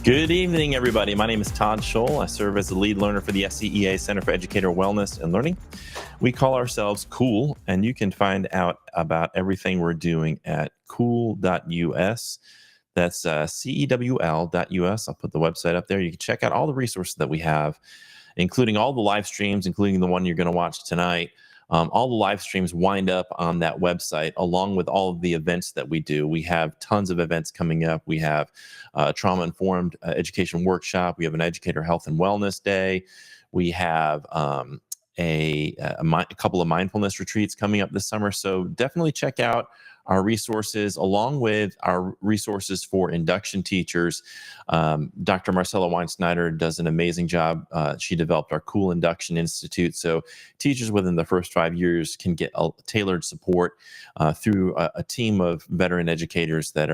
Good evening, everybody. My name is Todd Scholl. I serve as the lead learner for the SCEA Center for Educator Wellness and Learning. We call ourselves Cool, and you can find out about everything we're doing at cool.us. That's cewl.us. I'll put the website up there. You can check out all the resources that we have, including all the live streams, including the one you're going to watch tonight. All the live streams wind up on that website, along with all of the events that we do. We have tons of events coming up. We have a trauma-informed education workshop. We have an educator health and wellness day. We have a couple of mindfulness retreats coming up this summer. So definitely check out our resources, along with our resources for induction teachers. Dr. Marcella Weinsnyder does an amazing job. She developed our Cool Induction Institute. So teachers within the first 5 years can get tailored support through a team of veteran educators that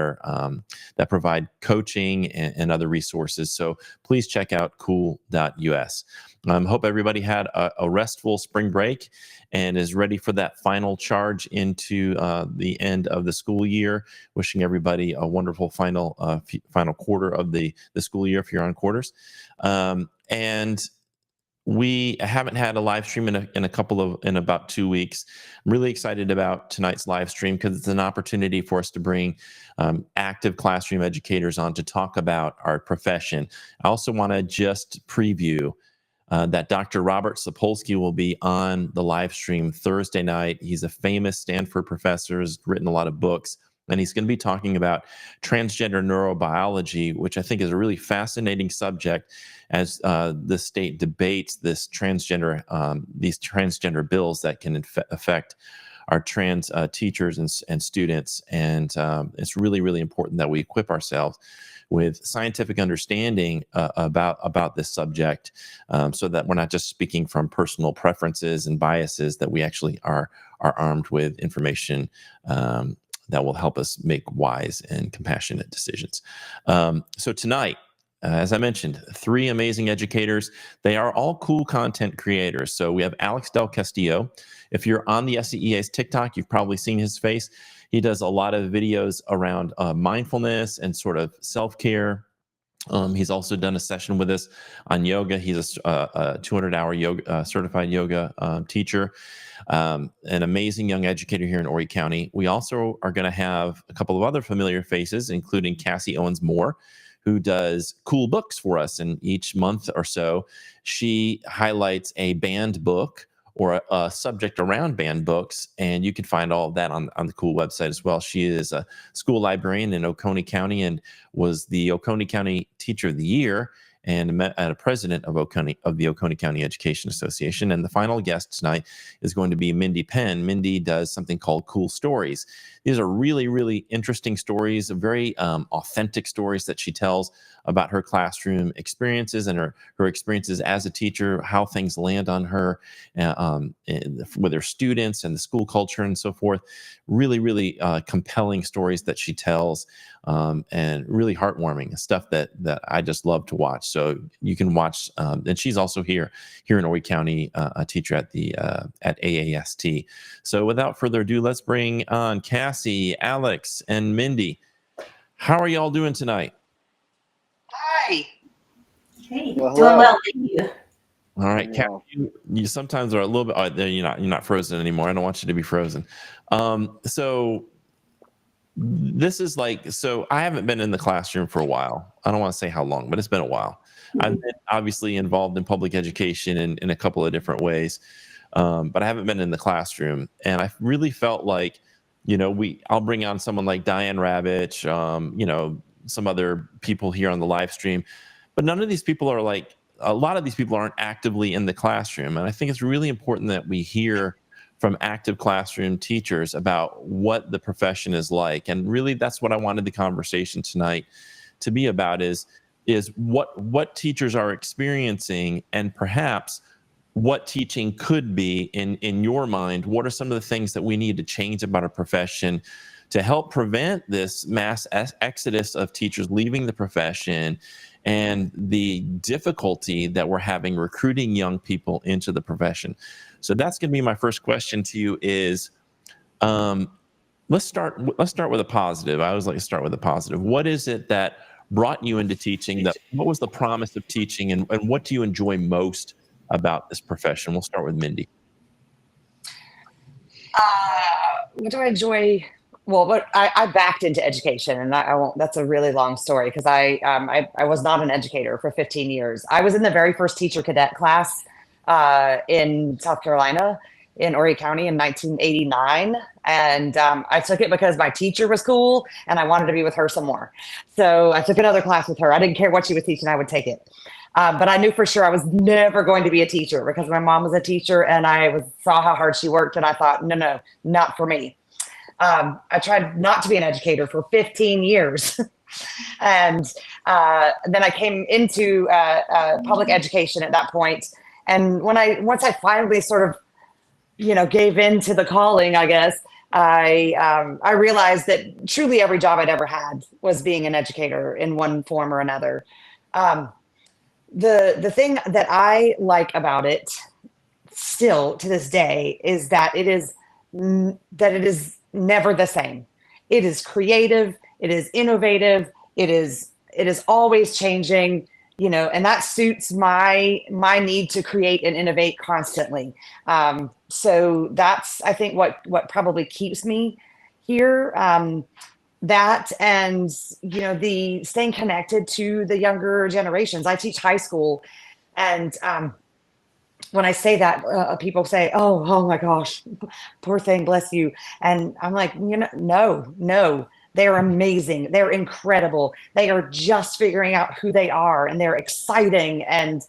provide coaching and other resources. So please check out cool.us. Hope everybody had a restful spring break and is ready for that final charge into the end of the school year. Wishing everybody a wonderful final quarter of the school year if you're on quarters. And we haven't had a live stream in about 2 weeks. I'm really excited about tonight's live stream because it's an opportunity for us to bring active classroom educators on to talk about our profession. I also want to just preview that Dr. Robert Sapolsky will be on the live stream Thursday night. He's a famous Stanford professor, has written a lot of books, and he's going to be talking about transgender neurobiology, which I think is a really fascinating subject as the state debates these transgender bills that can affect our trans teachers and students. And it's really, really important that we equip ourselves with scientific understanding about this subject, so that we're not just speaking from personal preferences and biases, that we actually are armed with information that will help us make wise and compassionate decisions. So tonight, as I mentioned, 3 amazing educators. They are all cool content creators. So we have Alex Del Castillo. If you're on the SCEA's TikTok, you've probably seen his face. He does a lot of videos around mindfulness and sort of self-care. He's also done a session with us on yoga. He's a 200-hour yoga certified yoga teacher, an amazing young educator here in Horry County. We also are going to have a couple of other familiar faces, including Cassie Owens Moore, who does cool books for us. And each month or so, she highlights a banned book or a subject around banned books, and you can find all of that on the Cool website as well. She is a school librarian in Oconee County and was the Oconee County Teacher of the Year and a president of the Oconee County Education Association. And the final guest tonight is going to be Mindi Penn. Mindi does something called Cool Stories. These are really, really interesting stories, very authentic stories that she tells about her classroom experiences and her experiences as a teacher, how things land on her with her students and the school culture and so forth. Really, really compelling stories that she tells, and really heartwarming stuff that I just love to watch. So you can watch, and she's also here in Horry County, a teacher at AAST. So without further ado, let's bring on Cassie, Alex, and Mindi. How are y'all doing tonight? Hi. Hey, Well, doing hello. well, thank you. All right, Wow. Cassie, you sometimes are a little bit. There, you're not frozen anymore. I don't want you to be frozen. So this is so I haven't been in the classroom for a while. I don't want to say how long, but it's been a while. I've been obviously involved in public education in a couple of different ways, but I haven't been in the classroom. And I really felt like, I'll bring on someone like Diane Ravitch, some other people here on the live stream, but none of these people are a lot of these people aren't actively in the classroom. And I think it's really important that we hear from active classroom teachers about what the profession is like. And really, that's what I wanted the conversation tonight to be about, is what teachers are experiencing, and perhaps what teaching could be in your mind. What are some of the things that we need to change about our profession to help prevent this mass exodus of teachers leaving the profession and the difficulty that we're having recruiting young people into the profession? So that's going to be my first question to you is, let's start with a positive. I always like to start with a positive. What is it that brought you into teaching? What was the promise of teaching, and what do you enjoy most about this profession? We'll start with Mindi. What do I enjoy? Well, I backed into education, and I won't. That's a really long story because I was not an educator for 15 years. I was in the very first teacher cadet class in South Carolina in Horry County in 1989, and I took it because my teacher was cool, and I wanted to be with her some more. So I took another class with her. I didn't care what she was teaching; I would take it. But I knew for sure I was never going to be a teacher because my mom was a teacher, and saw how hard she worked, and I thought, no, not for me. I tried not to be an educator for 15 years. And then I came into public education at that point. And once I finally sort of, gave in to the calling, I guess, I realized that truly every job I'd ever had was being an educator in one form or another. The thing that I like about it still to this day is that it is never the same. It is creative, it is innovative, it is always changing, and that suits my need to create and innovate constantly. So that's, I think, what probably keeps me here. That and the staying connected to the younger generations. I teach high school, and when I say that, people say, oh my gosh, poor thing, bless you. And I'm like, no, they're amazing. They're incredible. They are just figuring out who they are, and they're exciting. And,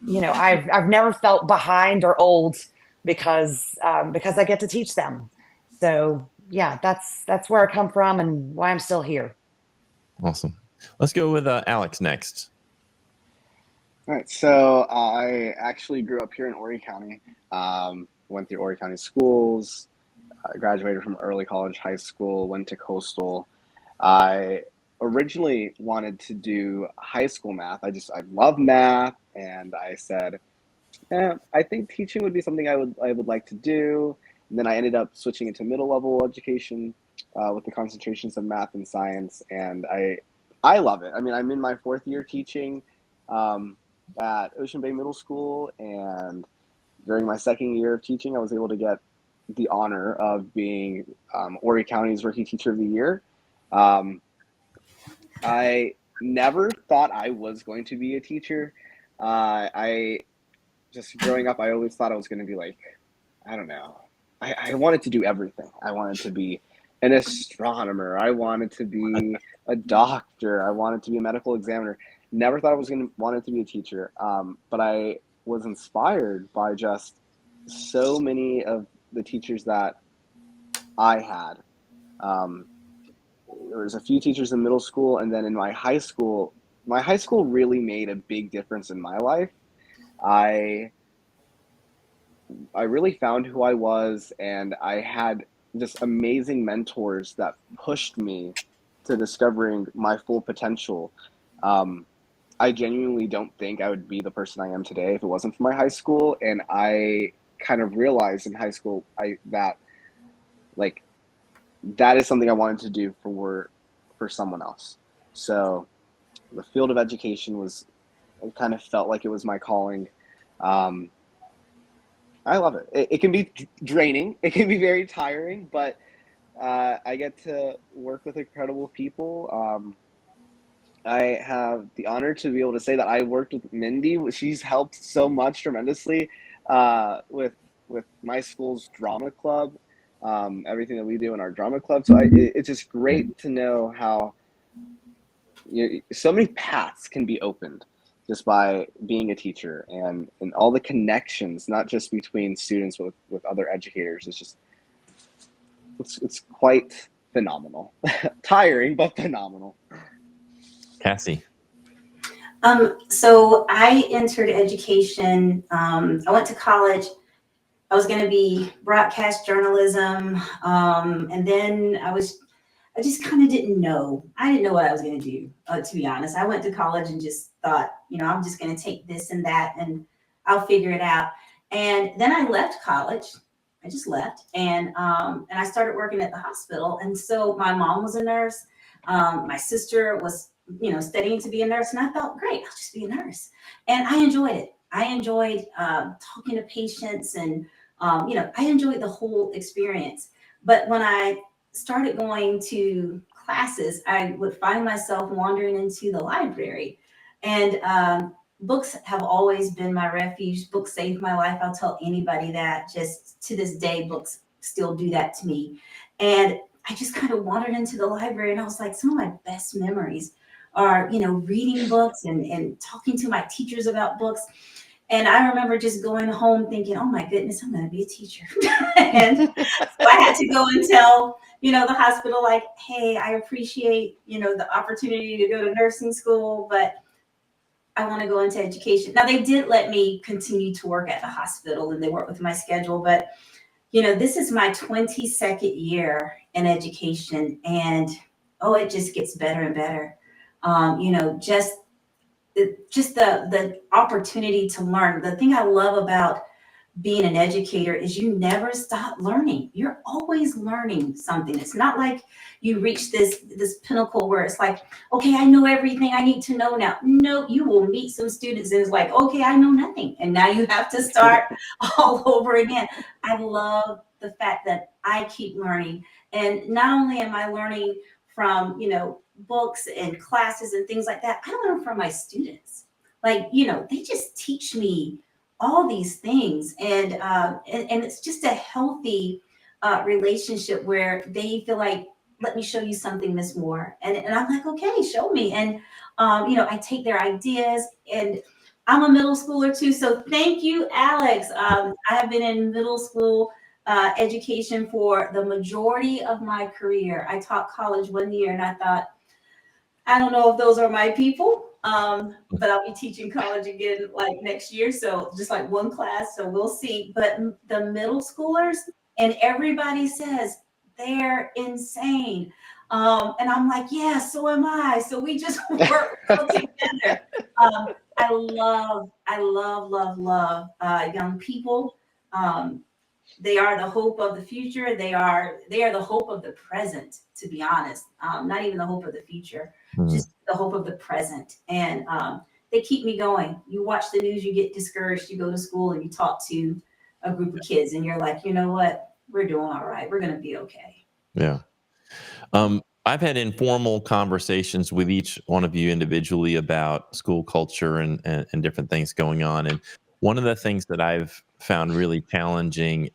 I've never felt behind or old because I get to teach them. So yeah, that's where I come from and why I'm still here. Awesome. Let's go with Alex next. All right, so I actually grew up here in Horry County, went through Horry County schools, graduated from early college, high school, went to Coastal. I originally wanted to do high school math. I love math, and I said, I think teaching would be something I would like to do. And then I ended up switching into middle level education with the concentrations of math and science, and I love it. I mean, I'm in my 4th year teaching at Ocean Bay Middle School, and during my 2nd year of teaching, I was able to get the honor of being Horry County's Rookie Teacher of the Year. I never thought I was going to be a teacher. I just growing up, I always thought I was going to be like, I don't know. I wanted to do everything. I wanted to be an astronomer. I wanted to be a doctor. I wanted to be a medical examiner. Never thought I was wanted to be a teacher. But I was inspired by just so many of the teachers that I had. There was a few teachers in middle school, and then in my high school really made a big difference in my life. I really found who I was, and I had just amazing mentors that pushed me to discovering my full potential. I genuinely don't think I would be the person I am today if it wasn't for my high school, and I kind of realized in high school that is something I wanted to do for someone else. So the field of education it kind of felt like it was my calling. I love it. It can be draining. It can be very tiring, but I get to work with incredible people. I have the honor to be able to say that I worked with Mindi. She's helped so much tremendously with my school's drama club, everything that we do in our drama club. So it's just great to know how so many paths can be opened just by being a teacher, and all the connections, not just between students with other educators. It's quite phenomenal. Tiring, but phenomenal. Cassie. So I entered education. I went to college. I was going to be broadcast journalism. And then I just kind of didn't know. I didn't know what I was going to do, to be honest. I went to college and just thought, I'm just going to take this and that and I'll figure it out. And then I left college. I just left, and I started working at the hospital. And so my mom was a nurse. My sister was studying to be a nurse. And I thought, great, I'll just be a nurse. And I enjoyed it. I enjoyed talking to patients and, I enjoyed the whole experience. But when I started going to classes, I would find myself wandering into the library. And books have always been my refuge. Books saved my life. I'll tell anybody that. Just to this day, books still do that to me. And I just kind of wandered into the library, and I was like, some of my best memories are, reading books and talking to my teachers about books. And I remember just going home thinking, oh my goodness, I'm going to be a teacher. And so I had to go and tell, the hospital, like, hey, I appreciate, the opportunity to go to nursing school, but I want to go into education. Now, they did let me continue to work at the hospital, and they worked with my schedule, but this is my 22nd year in education, and it just gets better and better. Just the opportunity to learn. The thing I love about being an educator is you never stop learning. You're always learning something. It's not like you reach this pinnacle where it's like, okay, I know everything I need to know now. No, you will meet some students and it's like, okay, I know nothing. And now you have to start all over again. I love the fact that I keep learning. And not only am I learning from, books and classes and things like that, I learn from my students. Like, they just teach me all these things, and it's just a healthy relationship where they feel like, let me show you something, Miss Moore, and I'm like, okay, show me. And I take their ideas, and I'm a middle schooler too, so thank you, Alex. I have been in middle school education for the majority of my career. I taught college 1 year, and I thought, I don't know if those are my people. But I'll be teaching college again like next year. So just like one class. So we'll see. But the middle schoolers, and everybody says they're insane. And I'm like, yeah, so am I. So we just work well together. I love young people. They are the hope of the future. They are the hope of the present, to be honest. Not even the hope of the future, just the hope of the present. And they keep me going. You watch the news, you get discouraged, you go to school and you talk to a group of kids and you're like, you know what? We're doing all right. We're going to be okay. Yeah. I've had informal conversations with each one of you individually about school culture and different things going on. And one of the things that I've found really challenging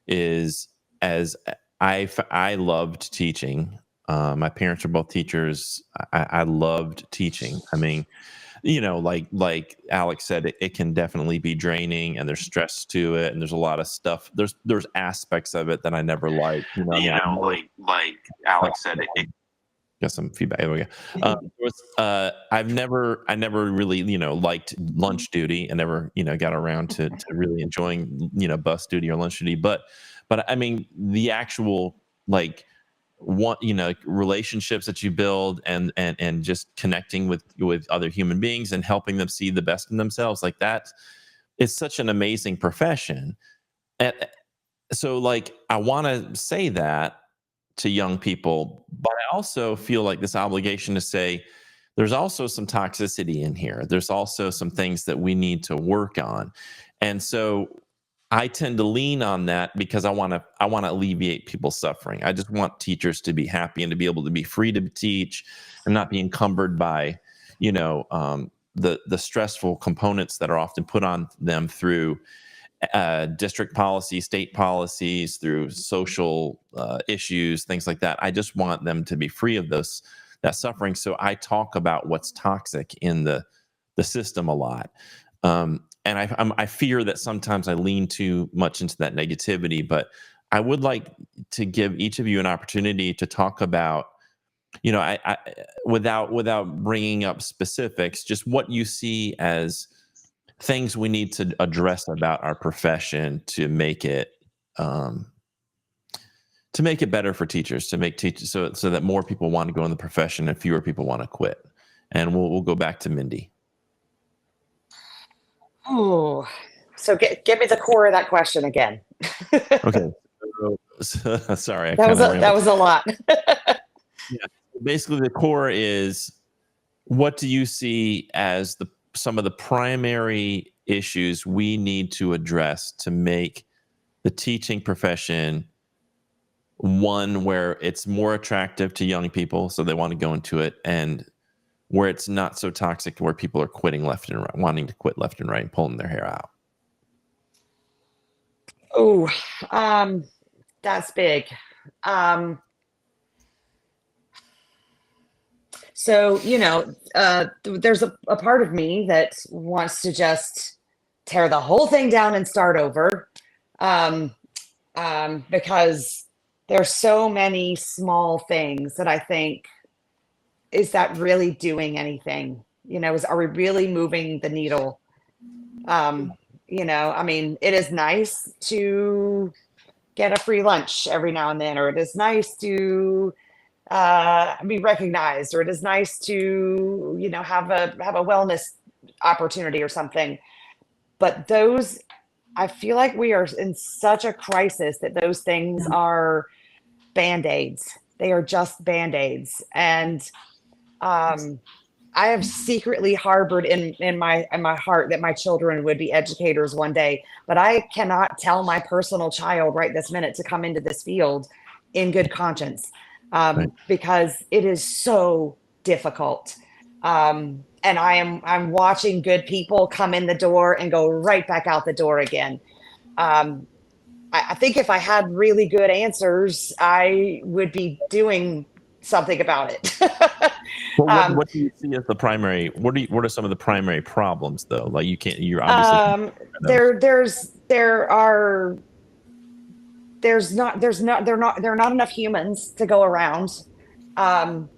is, as I loved teaching. My parents are both teachers. I loved teaching. I mean, like Alex said, it can definitely be draining, and there's stress to it, and there's a lot of stuff. There's aspects of it that I never liked. Like Alex said, it got some feedback. There we go. I never really, liked lunch duty. I never, got around to really enjoying, bus duty or lunch duty. But I mean, the actual relationships that you build and just connecting with other human beings and helping them see the best in themselves, like that, it's such an amazing profession. And so, I want to say that to young people, but I also feel like this obligation to say there's also some toxicity in here. There's also some things that we need to work on. And so I tend to lean on that because I want to alleviate people's suffering. I just want teachers to be happy and to be able to be free to teach and not be encumbered by, the stressful components that are often put on them through district policy, state policies, through social issues, things like that. I just want them to be free of that suffering. So I talk about what's toxic in the system a lot. And I fear that sometimes I lean too much into that negativity, but I would like to give each of you an opportunity to talk about, I without bringing up specifics, just what you see as things we need to address about our profession to make it better for teachers, to make teachers so that more people want to go in the profession and fewer people want to quit. And we'll go back to Mindi. Oh, so give me the core of that question again. Okay. So, sorry, that was a lot. Yeah. basically the core is, what do you see as some of the primary issues we need to address to make the teaching profession one where it's more attractive to young people so they want to go into it, and where it's not so toxic where people are quitting left and right, wanting to quit left and right and pulling their hair out? Oh, that's big. So, there's a part of me that wants to just tear the whole thing down and start over. Because there's so many small things that I think, is that really doing anything? Are we really moving the needle? I mean, it is nice to get a free lunch every now and then, or it is nice to be recognized, or it is nice to, have a wellness opportunity or something. But those, I feel like we are in such a crisis that those things are Band-Aids. They are just Band-Aids. And I have secretly harbored in my heart that my children would be educators one day, but I cannot tell my personal child right this minute to come into this field in good conscience, because it is so difficult. And I'm watching good people come in the door and go right back out the door again. I think if I had really good answers, I would be doing something about it. Well, what do you see as the primary? What are some of the primary problems, though? Like, you're obviously there are not enough humans to go around, and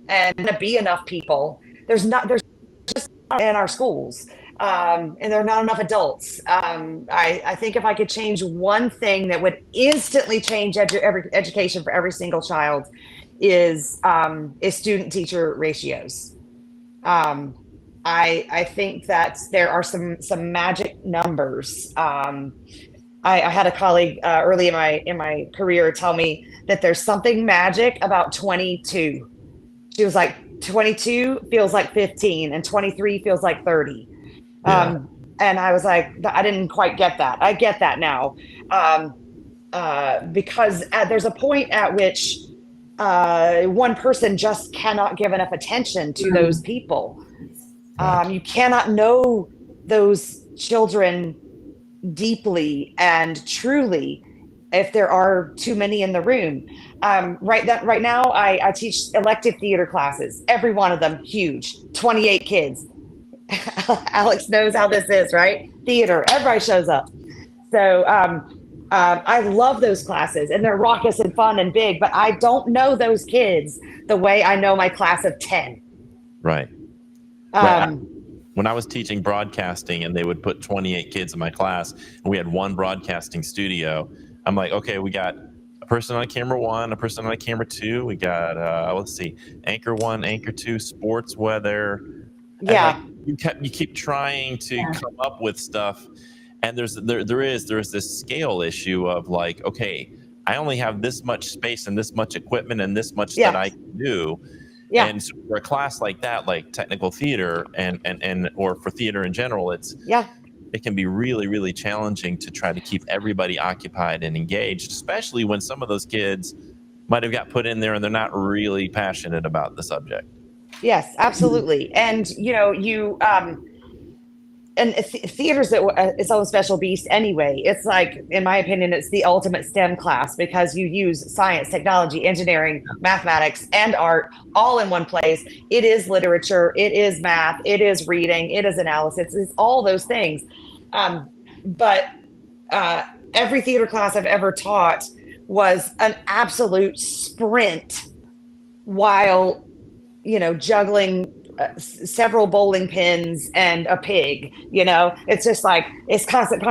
to be enough people. There's just not in our schools, and there are not enough adults. I think if I could change one thing that would instantly change every education for every single child, is student teacher ratios. I think that there are some magic numbers. I had a colleague early in my career tell me that there's something magic about 22. She was like, 22 feels like 15 and 23 feels like 30. Yeah. And I was like, I didn't quite get that. I get that now. Because there's a point at which one person just cannot give enough attention to those people. You cannot know those children deeply and truly if there are too many in the room. Right now, I teach elective theater classes. Every one of them huge, 28 kids. Alex knows how this is, right? Theater, everybody shows up. So I love those classes, and they're raucous and fun and big, but I don't know those kids the way I know my class of 10. Right. When I was teaching broadcasting and they would put 28 kids in my class and we had one broadcasting studio, I'm like, okay, we got a person on camera 1, a person on camera 2. We got, anchor 1, anchor 2, sports, weather. Yeah. And you keep trying to come up with stuff. And there's this scale issue of like, okay, I only have this much space and this much equipment and this much that I can do. Yeah. And so for a class like that, like technical theater and or for theater in general, it can be really, really challenging to try to keep everybody occupied and engaged, especially when some of those kids might have got put in there and they're not really passionate about the subject. Yes, absolutely. And and theater's its own special beast anyway. It's like, in my opinion, it's the ultimate STEM class because you use science, technology, engineering, mathematics, and art all in one place. It is literature, it is math, it is reading, it is analysis, it's all those things. But every theater class I've ever taught was an absolute sprint while, juggling several bowling pins and a pig. It's just like, it's constant.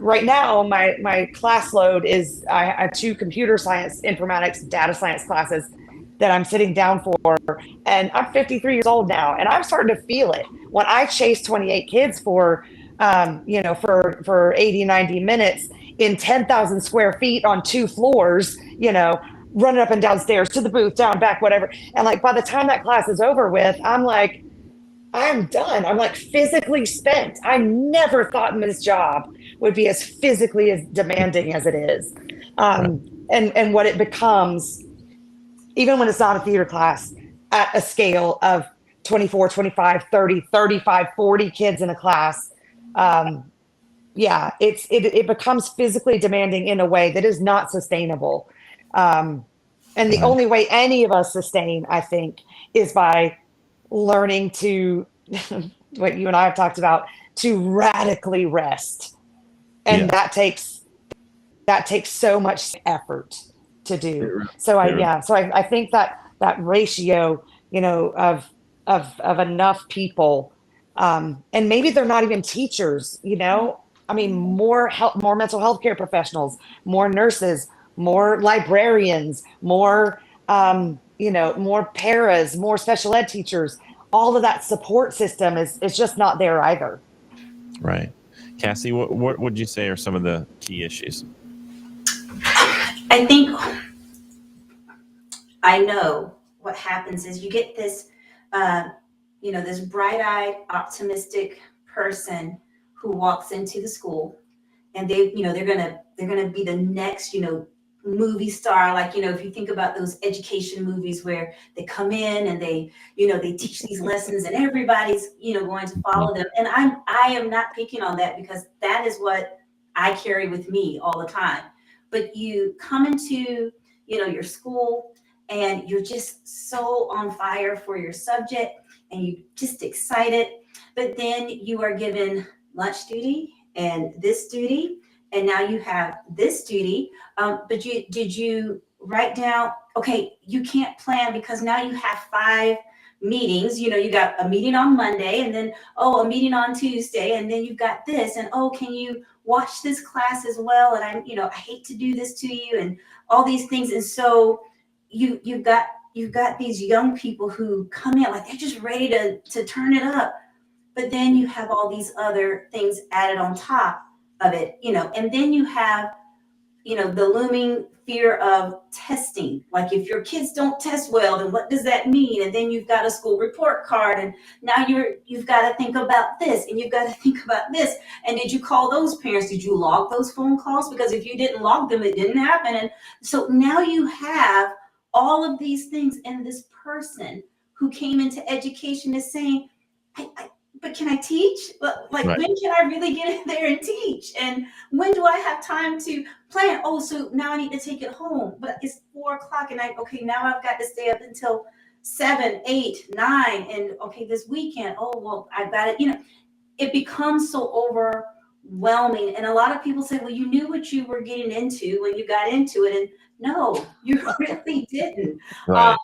Right now my class load is, I have 2 computer science, informatics, data science classes that I'm sitting down for, and I'm 53 years old now, and I'm starting to feel it when I chase 28 kids for 80, 90 minutes. in 10,000 square feet on 2 floors, running up and downstairs to the booth, down, back, whatever. And like, by the time that class is over with, I'm like, I'm done. I'm like physically spent. I never thought this job would be as physically as demanding as it is. And what it becomes, even when it's not a theater class, at a scale of 24, 25, 30, 35, 40 kids in a class. It becomes physically demanding in a way that is not sustainable. And the only way any of us sustain, I think, is by learning to, what you and I have talked about, to radically rest. And that takes so much effort to do. So I think that ratio, of enough people, and maybe they're not even teachers, I mean, more mental health care professionals, more nurses, more librarians, more, more paras, more special ed teachers. All of that support system is just not there either. Right. Cassie, what would you say are some of the key issues? I think I know what happens is you get this, this bright-eyed, optimistic person who walks into the school, and they're gonna be the next, movie star. Like, if you think about those education movies where they come in and they teach these lessons and everybody's, going to follow them. And I am not picking on that, because that is what I carry with me all the time. But you come into, your school, and you're just so on fire for your subject, and you're just excited. But then you are given lunch duty and this duty, and now you have this duty. But did you write down, okay, you can't plan because now you have 5 meetings. You got a meeting on Monday, and then, a meeting on Tuesday, and then you've got this, and can you watch this class as well? And I hate to do this to you, and all these things. And so you've got these young people who come in like they're just ready to turn it up. But then you have all these other things added on top of it, and then you have, the looming fear of testing. Like, if your kids don't test well, then what does that mean? And then you've got a school report card, and now you've got to think about this, and you've got to think about this. And did you call those parents? Did you log those phone calls? Because if you didn't log them, it didn't happen. And so now you have all of these things, and this person who came into education is saying, but can I teach? Like, Right. When can I really get in there and teach? And when do I have time to plan? Oh, so now I need to take it home, but it's 4:00, and now I've got to stay up until 7, 8, 9, and this weekend. Oh, well, I've got it. It becomes so overwhelming. And a lot of people say, well, you knew what you were getting into when you got into it. And no, you really didn't. Right.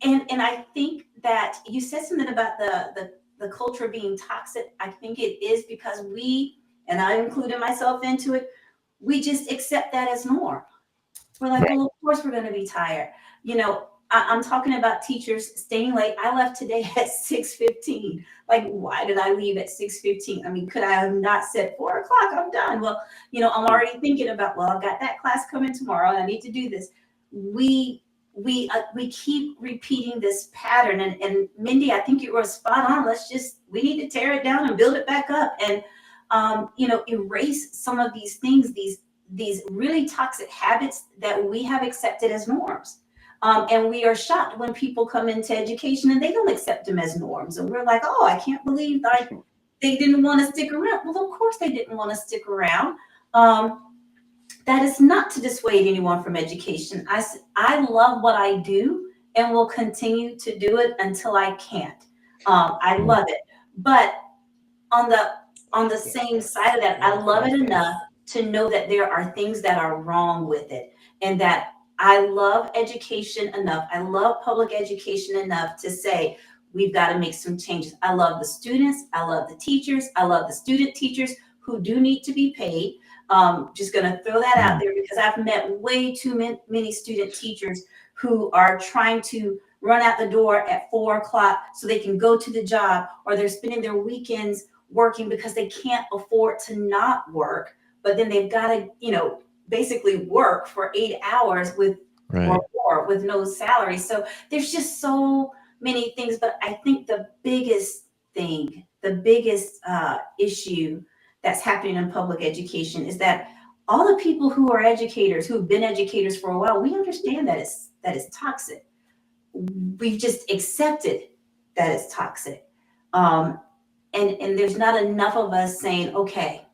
And I think that you said something about the culture being toxic. I think it is because and I included myself into it, we just accept that as norm. We're like, well, of course we're going to be tired. I'm talking about teachers staying late. I left today at 6:15. Like, why did I leave at 6:15? I mean, could I have not said 4:00? I'm done. Well, I'm already thinking about, well, I've got that class coming tomorrow, and I need to do this. We keep repeating this pattern, and Mindi, I think you were spot on. We need to tear it down and build it back up, and erase some of these things, these really toxic habits that we have accepted as norms. And we are shocked when people come into education and they don't accept them as norms, and we're like, oh, I can't believe they didn't want to stick around. Well, of course they didn't want to stick around. That is not to dissuade anyone from education. I love what I do and will continue to do it until I can't. I love it. But on the same side of that, I love it enough to know that there are things that are wrong with it, and that I love education enough. I love public education enough to say, we've got to make some changes. I love the students. I love the teachers. I love the student teachers who do need to be paid. Just going to throw that out there, because I've met way too many student teachers who are trying to run out the door at 4:00 so they can go to the job, or they're spending their weekends working because they can't afford to not work. but then they've got to, basically work for 8 hours or more with no salary. So there's just so many things. But I think the biggest thing, the biggest issue that's happening in public education is that all the people who are educators, who've been educators for a while, we understand that it's toxic. We've just accepted that it's toxic. And there's not enough of us saying, okay,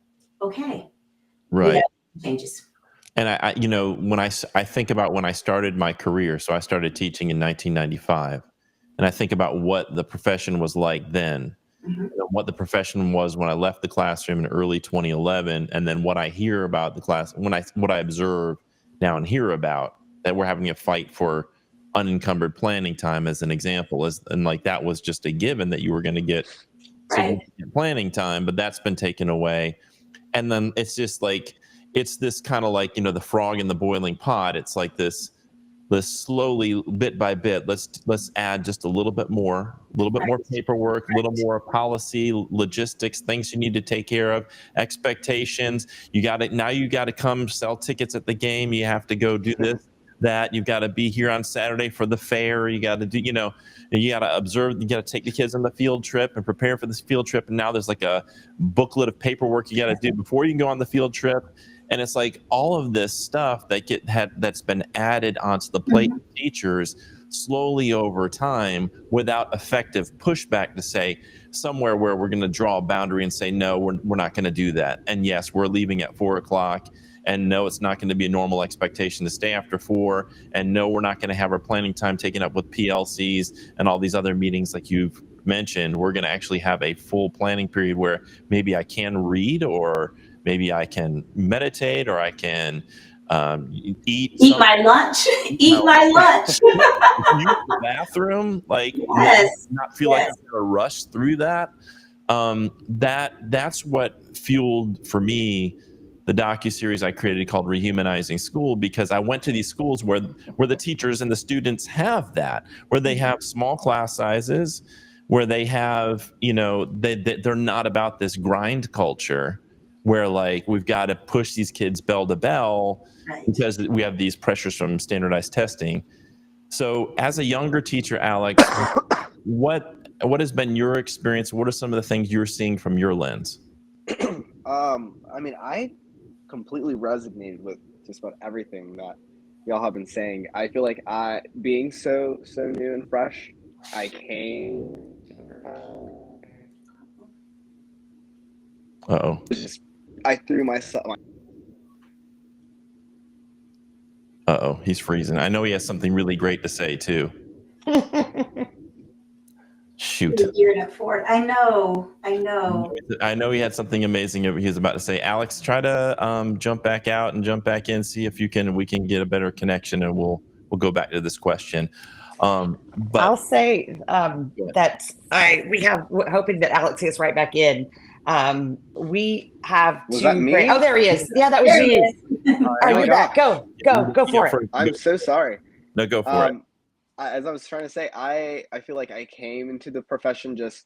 Right. Changes. And I when I think about when I started my career, so I started teaching in 1995, and I think about what the profession was like then, Mhm. what the profession was when I left the classroom in early 2011, and then what I hear about the class, what I observe now and hear about, that we're having a fight for unencumbered planning time as an example, and like that was just a given that you were going to get Right. significant planning time, but that's been taken away. And then it's just like, it's this kind of like, the frog in the boiling pot. It's like this slowly, bit by bit, let's add just a little bit more paperwork, a little more policy, logistics, things you need to take care of, expectations. You got to come sell tickets at the game. You have to go do this, that. You've got to be here on Saturday for the fair. You got to do, you got to observe, you got to take the kids on the field trip and prepare for this field trip. And now there's like a booklet of paperwork you got to do before you can go on the field trip. And it's like all of this stuff that's been added onto the plate of teachers slowly over time without effective pushback to say somewhere where we're going to draw a boundary and say, no, we're not going to do that. And yes, we're leaving at 4:00. And no, it's not going to be a normal expectation to stay after 4. And no, we're not going to have our planning time taken up with PLCs and all these other meetings like you've mentioned. We're going to actually have a full planning period where maybe I can read, or maybe I can meditate, or I can eat my lunch. Eat my lunch. use the bathroom, like Yes. not feel like I'm going to rush through that. That's what fueled for me the docuseries I created called Rehumanizing School, because I went to these schools where the teachers and the students have that, where they have small class sizes, where they have, they're not about this grind culture where like we've got to push these kids bell to bell because we have these pressures from standardized testing. So as a younger teacher, Alex, what has been your experience? What are some of the things you're seeing from your lens? I completely resonated with just about everything that y'all have been saying. I feel like being so new and fresh, I came. I threw myself. He's freezing. I know he has something really great to say too. Shoot. Geared up for it. I know. I know he had something amazing he was about to say. Alex, try to jump back out and jump back in. See if we can get a better connection, and we'll go back to this question. But I'll say that hoping that Alex gets right back in. We have Was two that me? great. Oh, there he is. Yeah, that was you. All right, you're back. Go for it. I'm so sorry. No, go for it. As I was trying to say, I feel like I came into the profession just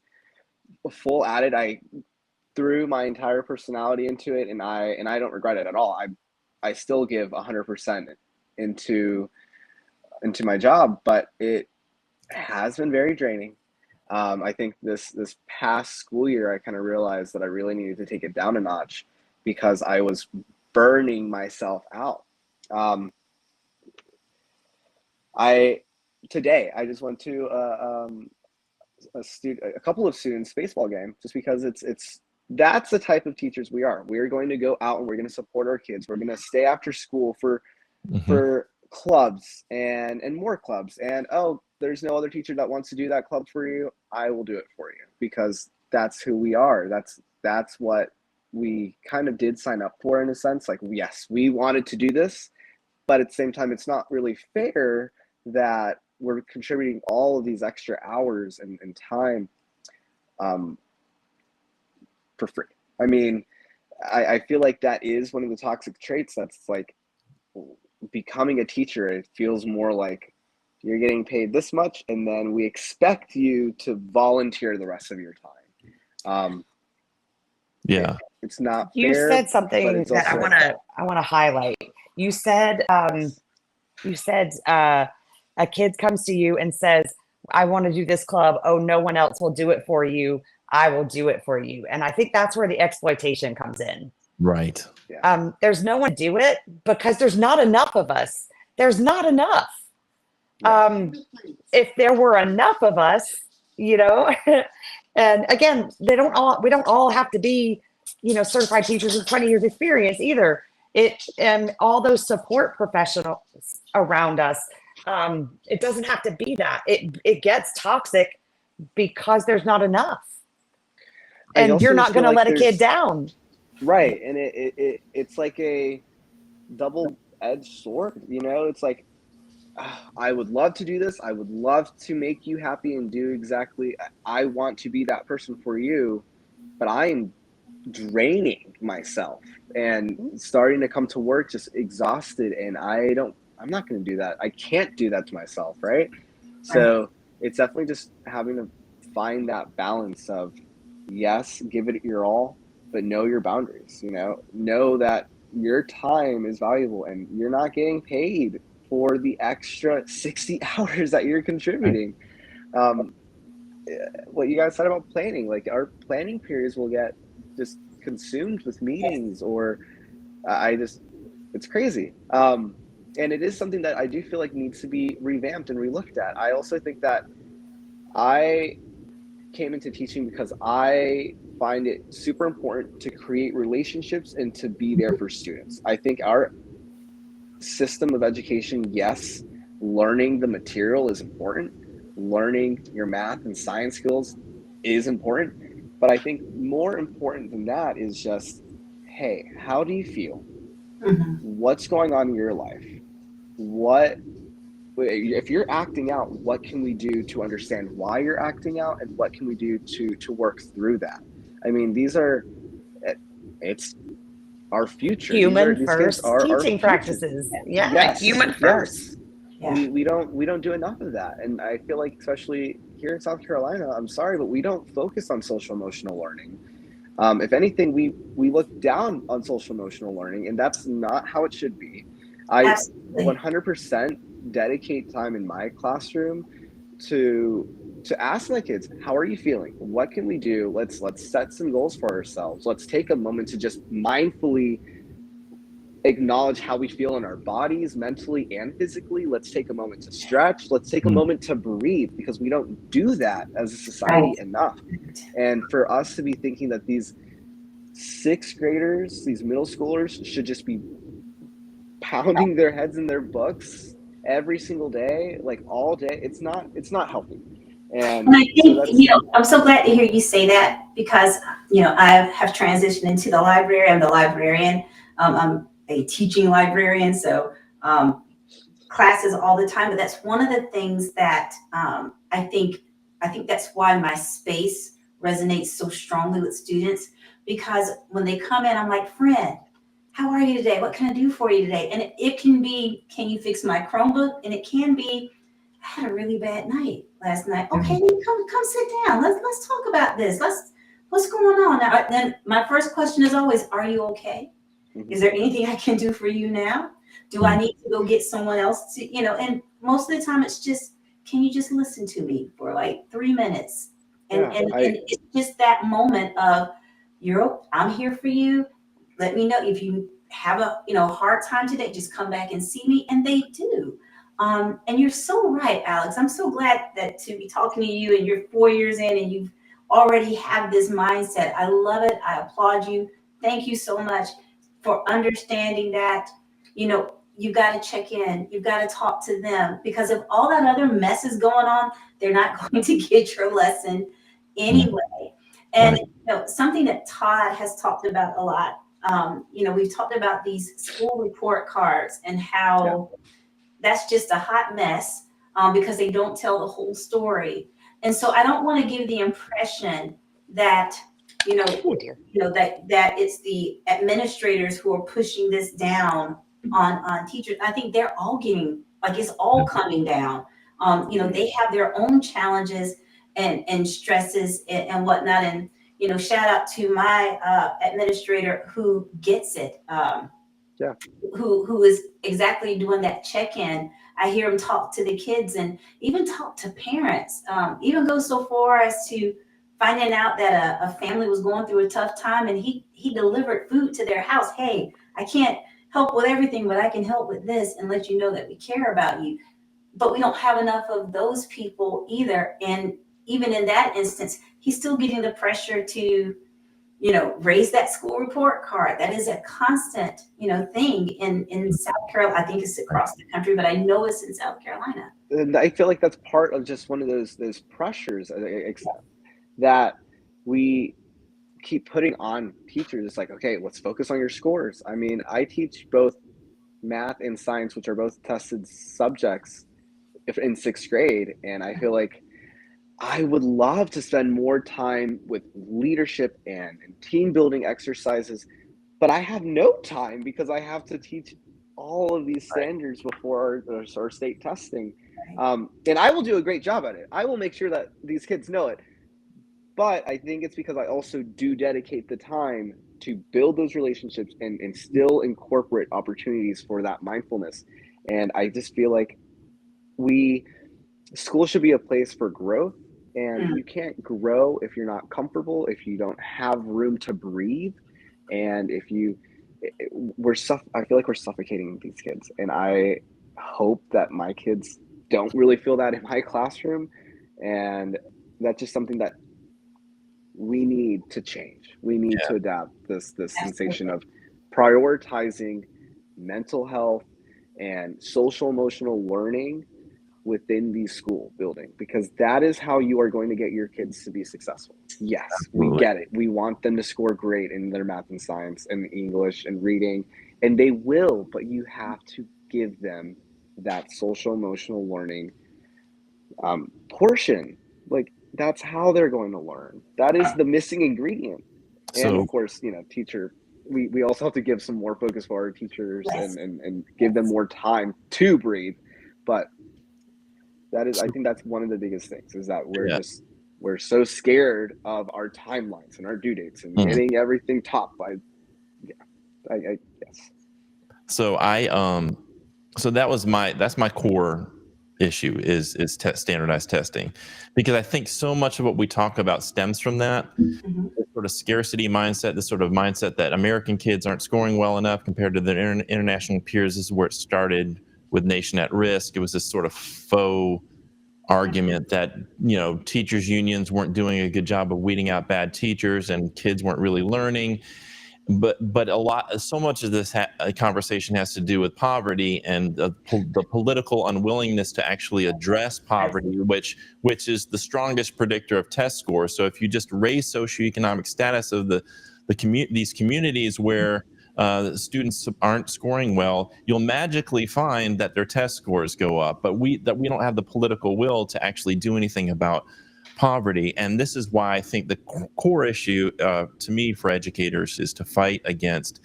full at it. I threw my entire personality into it, and I don't regret it at all. I still give 100% into my job, but it has been very draining. I think this past school year, I kind of realized that I really needed to take it down a notch because I was burning myself out. Today I just went to a couple of students' baseball game just because that's the type of teachers we are. We're going to go out and we're going to support our kids. We're going to stay after school for clubs and more clubs. And there's no other teacher that wants to do that club for you. I will do it for you because that's who we are. That's what we kind of did sign up for in a sense. Like, yes, we wanted to do this, but at the same time, it's not really fair that we're contributing all of these extra hours and time for free. I mean, I feel like that is one of the toxic traits that's like becoming a teacher. It feels more like you're getting paid this much and then we expect you to volunteer the rest of your time. Yeah. It's not You fair, said but something it's that also I want to highlight. You said a kid comes to you and says, I want to do this club. Oh, no one else will do it for you. I will do it for you. And I think that's where the exploitation comes in. Right. There's no one to do it because there's not enough of us. There's not enough. If there were enough of us, you know, and again, we don't all have to be, you know, certified teachers with 20 years experience either. And all those support professionals around us, it doesn't have to be that. It gets toxic because there's not enough. And you're not going to let a kid down. Right. And it's like a double-edged sword, you know? It's like, I would love to do this. I would love to make you happy and do exactly. I want to be that person for you, but I am draining myself and starting to come to work just exhausted. And I'm not going to do that. I can't do that to myself. Right. So it's definitely just having to find that balance of, yes, give it your all, but know your boundaries, you know that your time is valuable and you're not getting paid for the extra 60 hours that you're contributing. What you guys said about planning, like our planning periods will get just consumed with meetings or it's crazy. And it is something that I do feel like needs to be revamped and relooked at. I also think that I came into teaching because I find it super important to create relationships and to be there for students. I think our system of education, yes, learning the material is important. Learning your math and science skills is important. But I think more important than that is just, hey, how do you feel? What's going on in your life? If you're acting out, what can we do to understand why you're acting out, and what can we do to work through that? I mean, it's our future. Human These kids first are our teaching future. practices. Yeah, Yes, human first. yes. We don't do enough of that, and I feel like especially here in South Carolina, I'm sorry, but we don't focus on social emotional learning. If anything, we look down on social emotional learning, and that's not how it should be. I Absolutely. 100% dedicate time in my classroom to ask my kids, how are you feeling? What can we do? Let's set some goals for ourselves. Let's take a moment to just mindfully acknowledge how we feel in our bodies, mentally and physically. Let's take a moment to stretch. Let's take a moment to breathe, because we don't do that as a society enough. And for us to be thinking that these sixth graders, these middle schoolers, should just be pounding their heads in their books every single day, like all day, it's not healthy. And I think, so that's, I'm so glad to hear you say that, because, I have transitioned into the library. I'm the librarian. I'm a teaching librarian, so classes all the time. But that's one of the things that I think that's why my space resonates so strongly with students, because when they come in, I'm like, friend, how are you today? What can I do for you today? And it can be, can you fix my Chromebook? And it can be, I had a really bad night last night. Okay, come sit down. Let's talk about this. What's going on? Now, then my first question is always, are you okay? Is there anything I can do for you now? Do I need to go get someone else to, and most of the time it's just, can you just listen to me for like 3 minutes? And it's just that moment of, I'm here for you. Let me know if you have a hard time today. Just come back and see me, and they do. And you're so right, Alex. I'm so glad that to be talking to you, and you're 4 years in, and you've already have this mindset. I love it. I applaud you. Thank you so much for understanding that. You've got to check in. You've got to talk to them, because if all that other mess is going on, they're not going to get your lesson anyway. And something that Todd has talked about a lot. We've talked about these school report cards and how that's just a hot mess, because they don't tell the whole story. And so I don't want to give the impression that, that it's the administrators who are pushing this down on teachers. I think they're all getting, like, it's all coming down. They have their own challenges and stresses and whatnot. And, shout out to my administrator who gets it. Yeah. Who is exactly doing that check-in. I hear him talk to the kids and even talk to parents, even go so far as to finding out that a family was going through a tough time, and he delivered food to their house. Hey, I can't help with everything, but I can help with this and let you know that we care about you. But we don't have enough of those people either. And even in that instance, he's still getting the pressure to, raise that school report card. That is a constant, thing in South Carolina. I think it's across the country, but I know it's in South Carolina. And I feel like that's part of just one of those pressures that we keep putting on teachers. It's like, okay, let's focus on your scores. I mean, I teach both math and science, which are both tested subjects in 6th grade. And I feel like I would love to spend more time with leadership and team building exercises, but I have no time because I have to teach all of these standards before our state testing. And I will do a great job at it. I will make sure that these kids know it. But I think it's because I also do dedicate the time to build those relationships and still incorporate opportunities for that mindfulness. And I just feel like school should be a place for growth. And you can't grow if you're not comfortable, if you don't have room to breathe, and if I feel like we're suffocating these kids. And I hope that my kids don't really feel that in my classroom. And that's just something that we need to change. We need to adapt this sensation of prioritizing mental health and social emotional learning within the school building, because that is how you are going to get your kids to be successful. Yes, we get it. We want them to score great in their math and science and English and reading, and they will, but you have to give them that social emotional learning portion. Like, that's how they're going to learn. That is the missing ingredient. And of course, teacher, we also have to give some more focus for our teachers and give them more time to breathe. But I think that's one of the biggest things, is that we're so scared of our timelines and our due dates and getting everything topped by, yes. So that's my core issue is standardized testing, because I think so much of what we talk about stems from that sort of scarcity mindset, this sort of mindset that American kids aren't scoring well enough compared to their international peers. This is where it started with Nation at Risk. It was this sort of faux argument that teachers unions weren't doing a good job of weeding out bad teachers and kids weren't really learning. But so much of this conversation has to do with poverty and the political unwillingness to actually address poverty, which is the strongest predictor of test scores. So if you just raise socioeconomic status of these communities where students aren't scoring well, you'll magically find that their test scores go up. But we don't have the political will to actually do anything about poverty. And this is why I think the core issue to me for educators is to fight against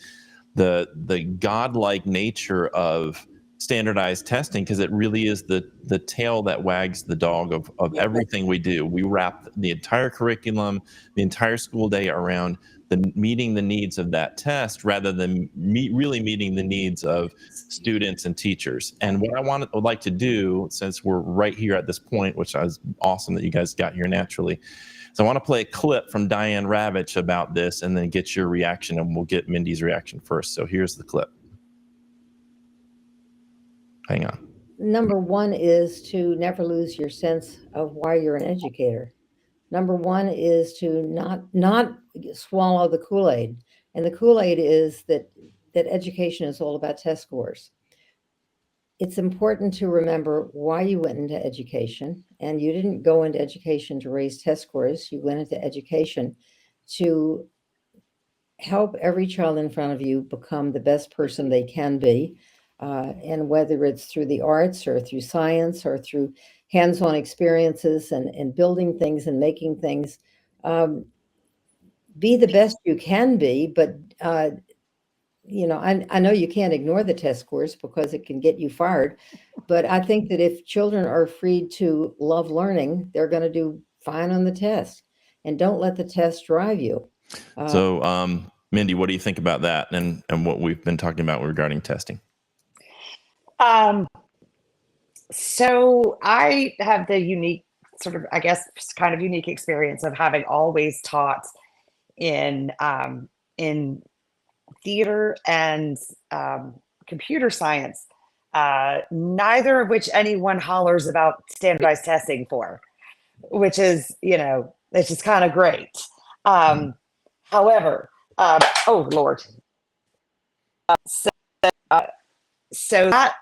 the godlike nature of standardized testing, because it really is the tail that wags the dog of everything we do. We wrap the entire curriculum, the entire school day around meeting the needs of that test, rather than really meeting the needs of students and teachers. And what I would like to do, since we're right here at this point, which is awesome that you guys got here naturally, so I want to play a clip from Diane Ravitch about this, and then get your reaction, and we'll get Mindy's reaction first. So here's the clip. Hang on. Number one is to never lose your sense of why you're an educator. Number one is to not swallow the Kool-Aid. And the Kool-Aid is that education is all about test scores. It's important to remember why you went into education. And you didn't go into education to raise test scores. You went into education to help every child in front of you become the best person they can be. And whether it's through the arts or through science or through hands-on experiences and building things and making things, be the best you can be. But, I know you can't ignore the test scores because it can get you fired. But I think that if children are freed to love learning, they're going to do fine on the test. and don't let the test drive you. So, Mindi, what do you think about that and what we've been talking about regarding testing? So I have the unique sort of, I guess, kind of unique experience of having always taught in theater and computer science, neither of which anyone hollers about standardized testing for, which is, it's just kind of great. However, oh Lord, so, so that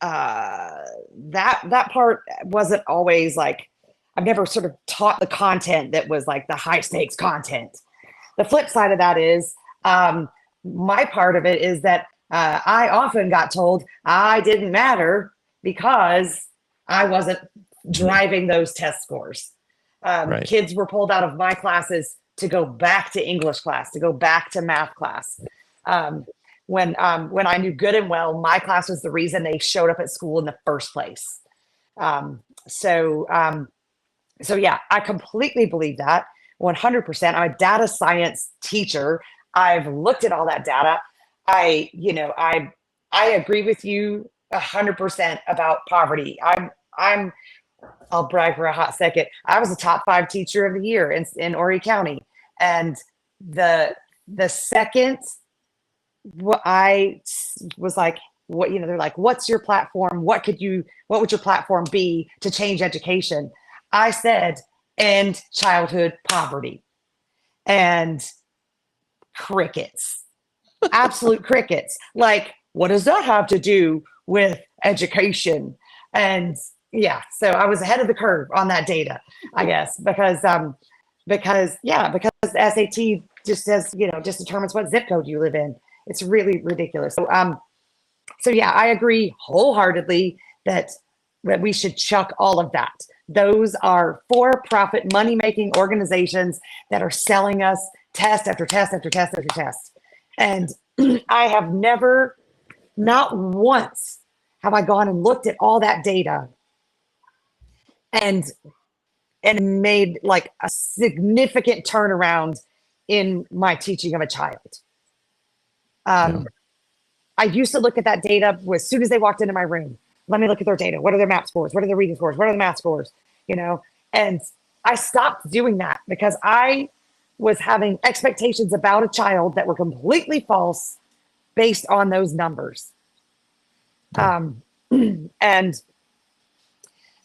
that part wasn't always like, I've never sort of taught the content that was like the high stakes content. The flip side of that is, my part of it is that I often got told I didn't matter because I wasn't driving those test scores. Right. Kids were pulled out of my classes to go back to English class, to go back to math class. When I knew good and well, my class was the reason they showed up at school in the first place. So yeah, I completely believe that 100%. I'm a data science teacher. I've looked at all that data. I agree with you 100% about poverty. I'll brag for a hot second. I was a top 5 teacher of the year in Horry County. And the second I was like, they're like, what's your platform? What would your platform be to change education? I said, end childhood poverty. And crickets, absolute crickets. Like, what does that have to do with education? And yeah, so I was ahead of the curve on that data, I guess, because SAT just says, just determines what zip code you live in. It's really ridiculous. So yeah, I agree wholeheartedly that we should chuck all of that. Those are for-profit money-making organizations that are selling us test after test after test after test. And I have never, not once, have I gone and looked at all that data and made like a significant turnaround in my teaching of a child. I used to look at that data as soon as they walked into my room. Let me look at their data. What are their MAP scores? What are their reading scores? What are the math scores? And I stopped doing that because I was having expectations about a child that were completely false based on those numbers. And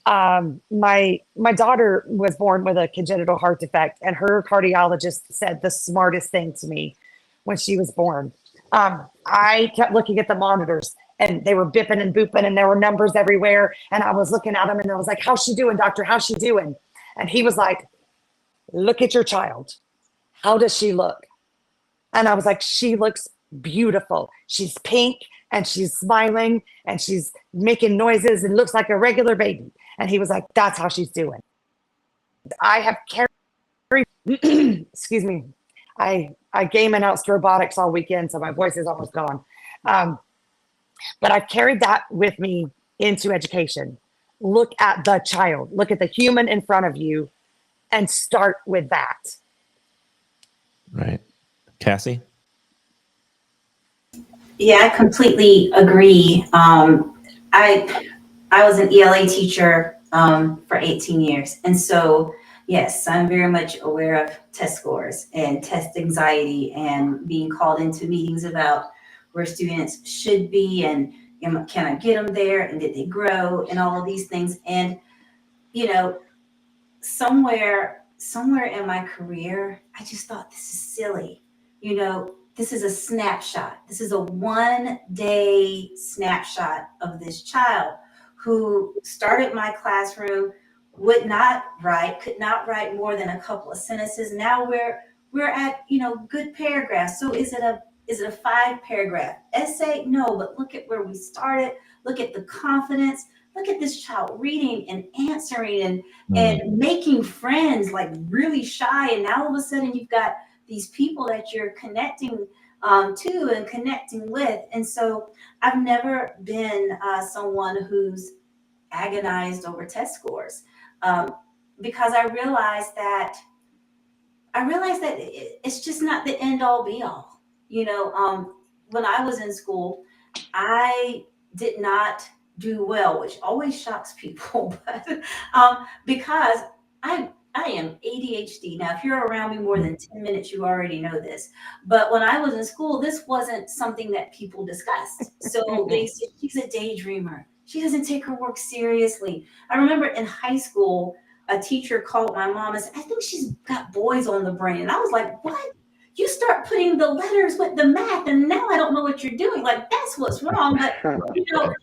my daughter was born with a congenital heart defect, and her cardiologist said the smartest thing to me when she was born. I kept looking at the monitors, and they were bipping and booping, and there were numbers everywhere. And I was looking at them, and I was like, "How's she doing, doctor? How's she doing?" And he was like, "Look at your child. How does she look?" And I was like, "She looks beautiful. She's pink, and she's smiling, and she's making noises, and looks like a regular baby." And he was like, "That's how she's doing." I have carried, excuse me, I game and announced robotics all weekend, so my voice is almost gone. But I've carried that with me into education. Look at the child, look at the human in front of you, and start with that. Right. Cassie? Yeah, I completely agree. I was an ELA teacher for 18 years. And so, yes, I'm very much aware of test scores and test anxiety and being called into meetings about where students should be and can I get them there and did they grow and all of these things. And, somewhere in my career, I just thought this is silly. This is a snapshot. This is a 1-day snapshot of this child who started my classroom, could not write more than a couple of sentences. Now we're at, good paragraphs. So is it a 5-paragraph essay? No, but look at where we started. Look at the confidence. Look at this child reading and answering and making friends, like really shy. And now all of a sudden you've got these people that you're connecting to and connecting with. And so I've never been someone who's agonized over test scores because I realized that I realized that it's just not the end all be all. When I was in school, I did not do well, which always shocks people, but because I am ADHD. Now, if you're around me more than 10 minutes, you already know this. But when I was in school, this wasn't something that people discussed. So they said, she's a daydreamer. She doesn't take her work seriously. I remember in high school, a teacher called my mom and said, I think she's got boys on the brain. And I was like, what? You start putting the letters with the math, and now I don't know what you're doing. Like, that's what's wrong. But, you know,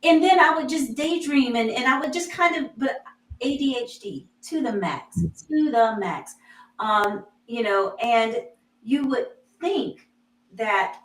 and then I would just daydream and I would just kind of, but ADHD to the max, to the max. And you would think that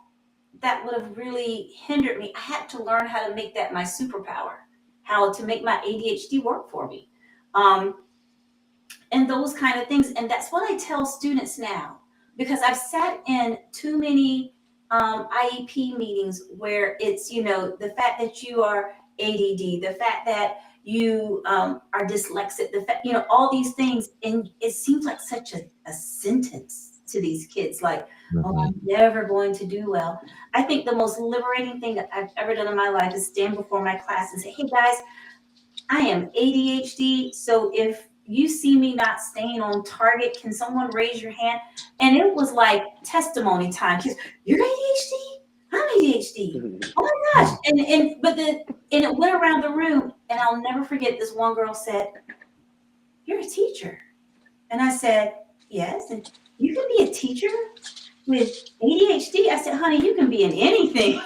that would have really hindered me. I had to learn how to make that my superpower, how to make my ADHD work for me. And those kind of things. And that's what I tell students now, because I've sat in too many IEP meetings where it's, the fact that you are ADD, the fact that you are dyslexic, the fact, all these things. And it seems like such a sentence to these kids, like, oh, I'm never going to do well. I think the most liberating thing that I've ever done in my life is stand before my class and say, hey guys, I am ADHD. So if you see me not staying on target, can someone raise your hand? And it was like testimony time. You're ADHD? I'm ADHD. Oh my gosh. And it went around the room, and I'll never forget, this one girl said, you're a teacher. And I said, yes. And you can be a teacher with ADHD? I said, honey, you can be in anything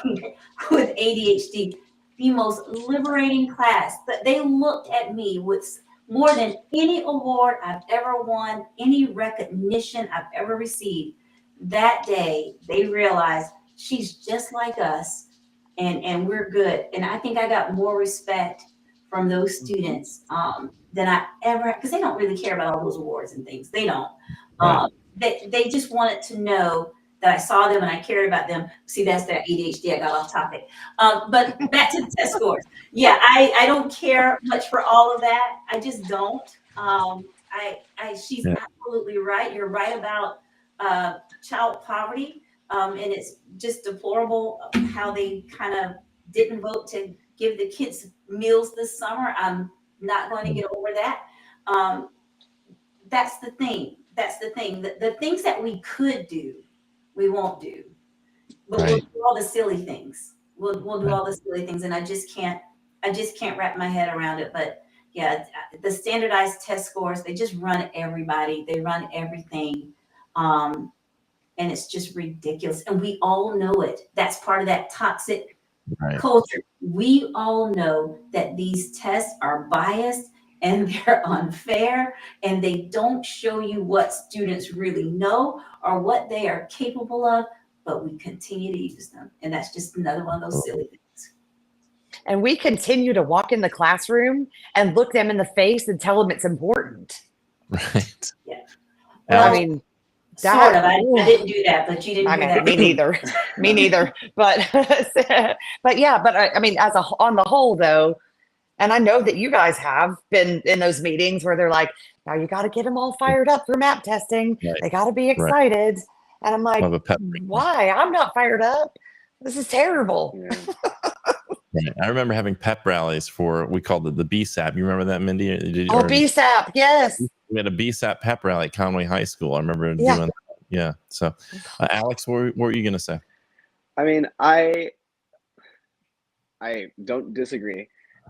with ADHD. The most liberating class. That they looked at me with more than any award I've ever won, any recognition I've ever received. That day, they realized she's just like us, and we're good. And I think I got more respect from those students than I ever, because they don't really care about all those awards and things. They don't. Right. They just wanted to know that I saw them and I cared about them. See, that's that ADHD. I got off topic. But back to the test scores. Yeah, I don't care much for all of that. I just don't. She's absolutely right. You're right about child poverty. And it's just deplorable how they kind of didn't vote to give the kids meals this summer. I'm not going to get over that. That's the thing. That's the thing. The things that we could do, we won't do. But we'll do all the silly things. We'll do all the silly things, and I just can't wrap my head around it. But yeah, the standardized test scores, they just run everybody. They run everything. And it's just ridiculous. And we all know it. That's part of that toxic culture. We all know that these tests are biased and they're unfair, and they don't show you what students really know or what they are capable of, but we continue to use them. And that's just another one of those silly things. And we continue to walk in the classroom and look them in the face and tell them it's important. Right. Yeah. Well, I mean, sort of. I didn't do that, but you didn't do that. Me neither. Me neither. But I mean, on the whole, though, and I know that you guys have been in those meetings where they're like, now you got to get them all fired up for map testing. Right. They got to be excited. And I'm like, why? I'm not fired up. This is terrible. Yeah. I remember having pep rallies for, we called it the BSAP. You remember that, Mindy? BSAP, yes. We had a BSAP pep rally at Conway High School. I remember doing that. Yeah. So, Alex, what were you going to say? I mean, I don't disagree.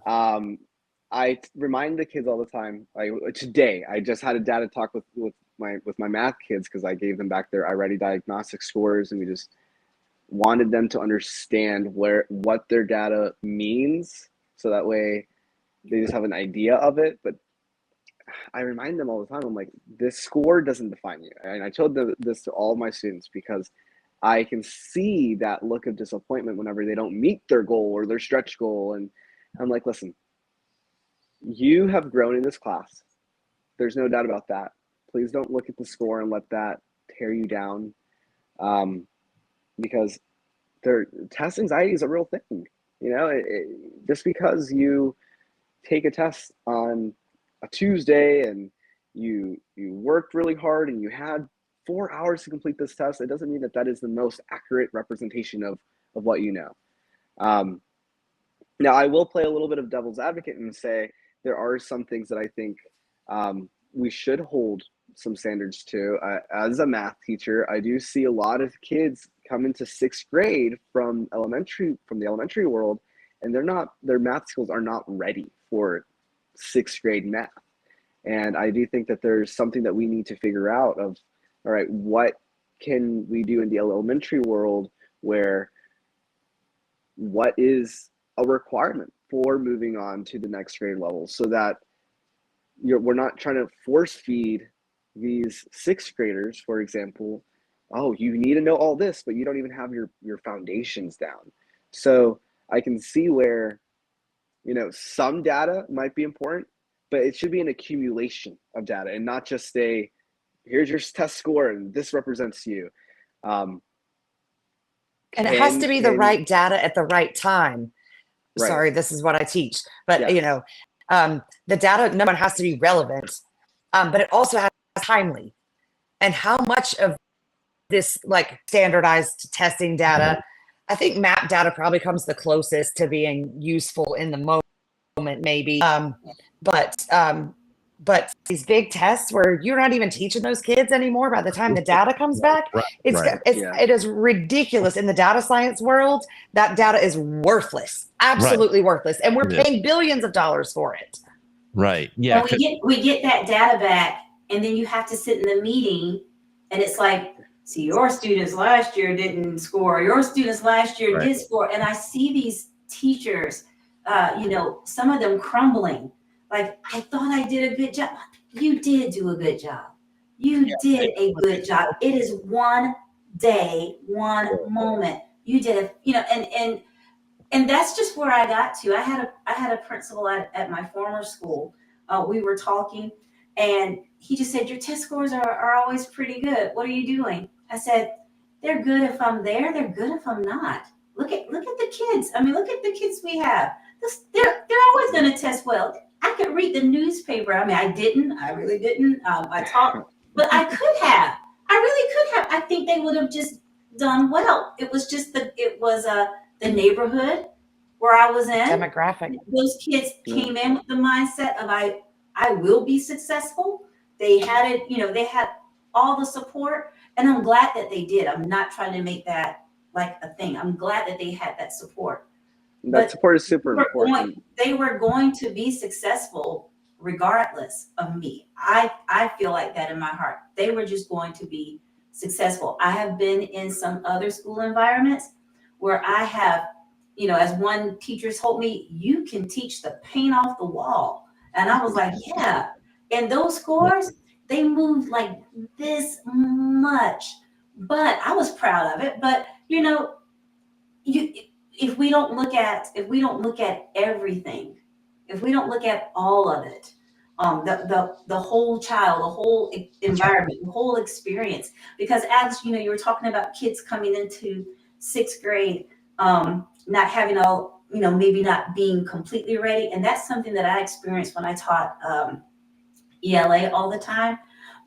I remind the kids all the time. Today, I just had a data talk with my math kids because I gave them back their iReady diagnostic scores, and we just wanted them to understand what their data means, so that way they just have an idea of it. But I remind them all the time, I'm like, this score doesn't define you. And I told this to all my students because I can see that look of disappointment whenever they don't meet their goal or their stretch goal. And I'm like, listen, you have grown in this class. There's no doubt about that. Please don't look at the score and let that tear you down. Because test anxiety is a real thing. Just because you take a test on a Tuesday and you worked really hard and you had 4 hours to complete this test, it doesn't mean that that is the most accurate representation of what you know. Now, I will play a little bit of devil's advocate and say there are some things that I think we should hold some standards to. As a math teacher, I do see a lot of kids come into 6th grade from the elementary world, and their math skills are not ready for 6th grade math. And I do think that there's something that we need to figure out of, all right, what can we do in the elementary world where what is a requirement for moving on to the next grade level, so that we're not trying to force feed these 6th graders, for example, oh, you need to know all this, but you don't even have your foundations down. So I can see where, some data might be important, but it should be an accumulation of data and not just here's your test score and this represents you. And it has to be the right data at the right time. Right. Sorry, this is what I teach, but Yes. the data, number one, has to be relevant, but it also has to be timely. And how much of this like standardized testing data, I think map data probably comes the closest to being useful in the moment, maybe. But these big tests where you're not even teaching those kids anymore by the time the data comes back, it is ridiculous. In the data science world, that data is worthless, absolutely worthless, and we're paying billions of dollars for it. Right. Yeah. And we get that data back, and then you have to sit in the meeting, and it's like, see, your students last year didn't score. Your students last year did score, and I see these teachers, some of them crumbling. Like, I thought I did a good job. You did do a good job. You did a good job. It is one day, one moment. You did and that's just where I got to. I had a principal at my former school. We were talking, and he just said, your test scores are always pretty good. What are you doing? I said, they're good if I'm there. They're good if I'm not. Look at the kids. I mean, look at the kids we have. They're always going to test well. I could read the newspaper. I mean, I really didn't. I talked, but I could have. I really could have. I think they would have just done well. It was just the neighborhood where I was in. Demographic. Those kids came in with the mindset of I will be successful. They had it, they had all the support, and I'm glad that they did. I'm not trying to make that like a thing. I'm glad that they had that support. That support is super important. They were going to be successful regardless of me. I feel like that in my heart. They were just going to be successful. I have been in some other school environments where I have, as one teacher told me, you can teach the paint off the wall. And I was like, yeah. And those scores, they moved like this much. But I was proud of it. But, if we don't look at everything, if we don't look at all of it, the whole child, the whole environment, the whole experience, because as you were talking about kids coming into 6th grade, not having all, maybe not being completely ready. And that's something that I experienced when I taught ELA all the time.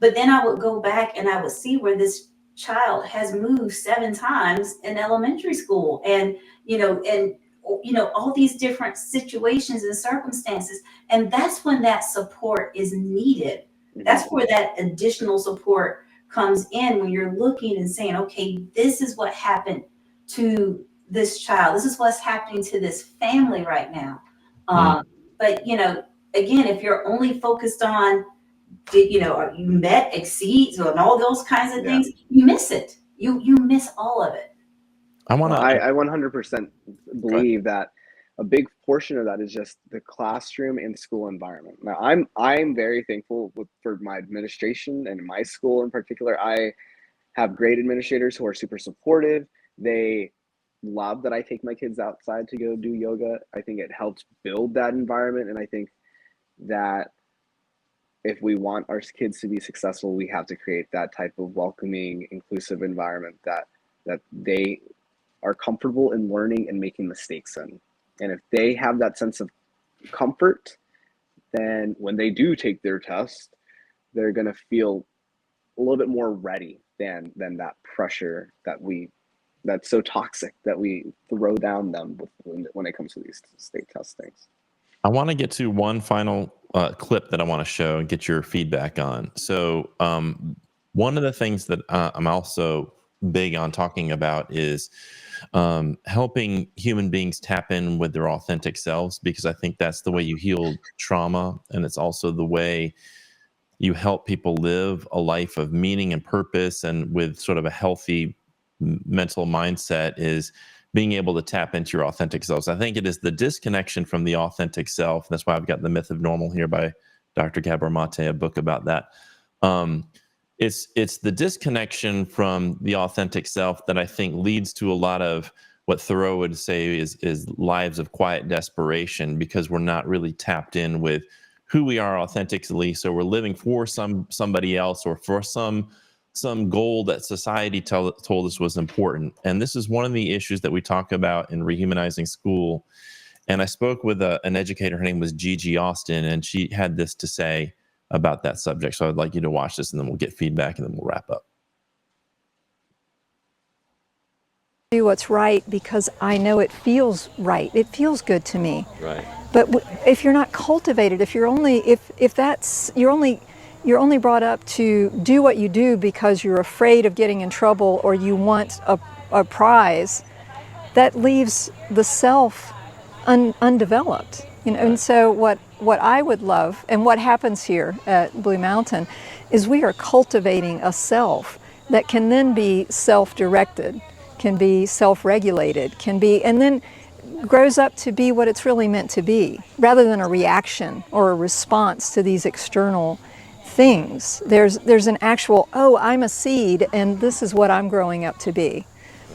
But then I would go back and I would see where this child has moved 7 times in elementary school, and all these different situations and circumstances. And that's when that support is needed. That's where that additional support comes in, when you're looking and saying, okay, this is what happened to this child. This is what's happening to this family right now. But, again, if you're only focused on, you met, exceeds, and all those kinds of things, you miss it. You miss all of it. I 100% believe that a big portion of that is just the classroom and school environment. Now, I'm very thankful for my administration and my school in particular. I have great administrators who are super supportive. They love that I take my kids outside to go do yoga. I think it helps build that environment, and I think that if we want our kids to be successful, we have to create that type of welcoming, inclusive environment that they are comfortable in learning and making mistakes in. And if they have that sense of comfort, then when they do take their test, they're going to feel a little bit more ready than that pressure that's so toxic that we throw down them when it comes to these state testings. I want to get to one final clip that I want to show and get your feedback on. So one of the things that I'm also big on talking about is helping human beings tap in with their authentic selves, because I think that's the way you heal trauma, and it's also the way you help people live a life of meaning and purpose, and with sort of a healthy mental mindset, is being able to tap into your authentic selves. I think it is the disconnection from the authentic self. That's why I've got The Myth of Normal here by Dr. Gabor Mate, a book about that. It's the disconnection from the authentic self that I think leads to a lot of what Thoreau would say is lives of quiet desperation, because we're not really tapped in with who we are authentically. So we're living for somebody else, or for some goal that society told us was important. And this is one of the issues that we talk about in Rehumanizing School. And I spoke with an educator. Her name was Gigi Austin, and she had this to say about that subject. So I'd like you to watch this, and then we'll get feedback, and then we'll wrap up. Do what's right because I know it feels right. It feels good to me. Right. But if you're not cultivated, if you're only you're only brought up to do what you do because you're afraid of getting in trouble or you want a prize, that leaves the self undeveloped. You know, and so what I would love, and what happens here at Blue Mountain, is we are cultivating a self that can then be self-directed, can be self-regulated, can be, and then grows up to be what it's really meant to be, rather than a reaction or a response to these external things. There's an actual, oh, I'm a seed and this is what I'm growing up to be.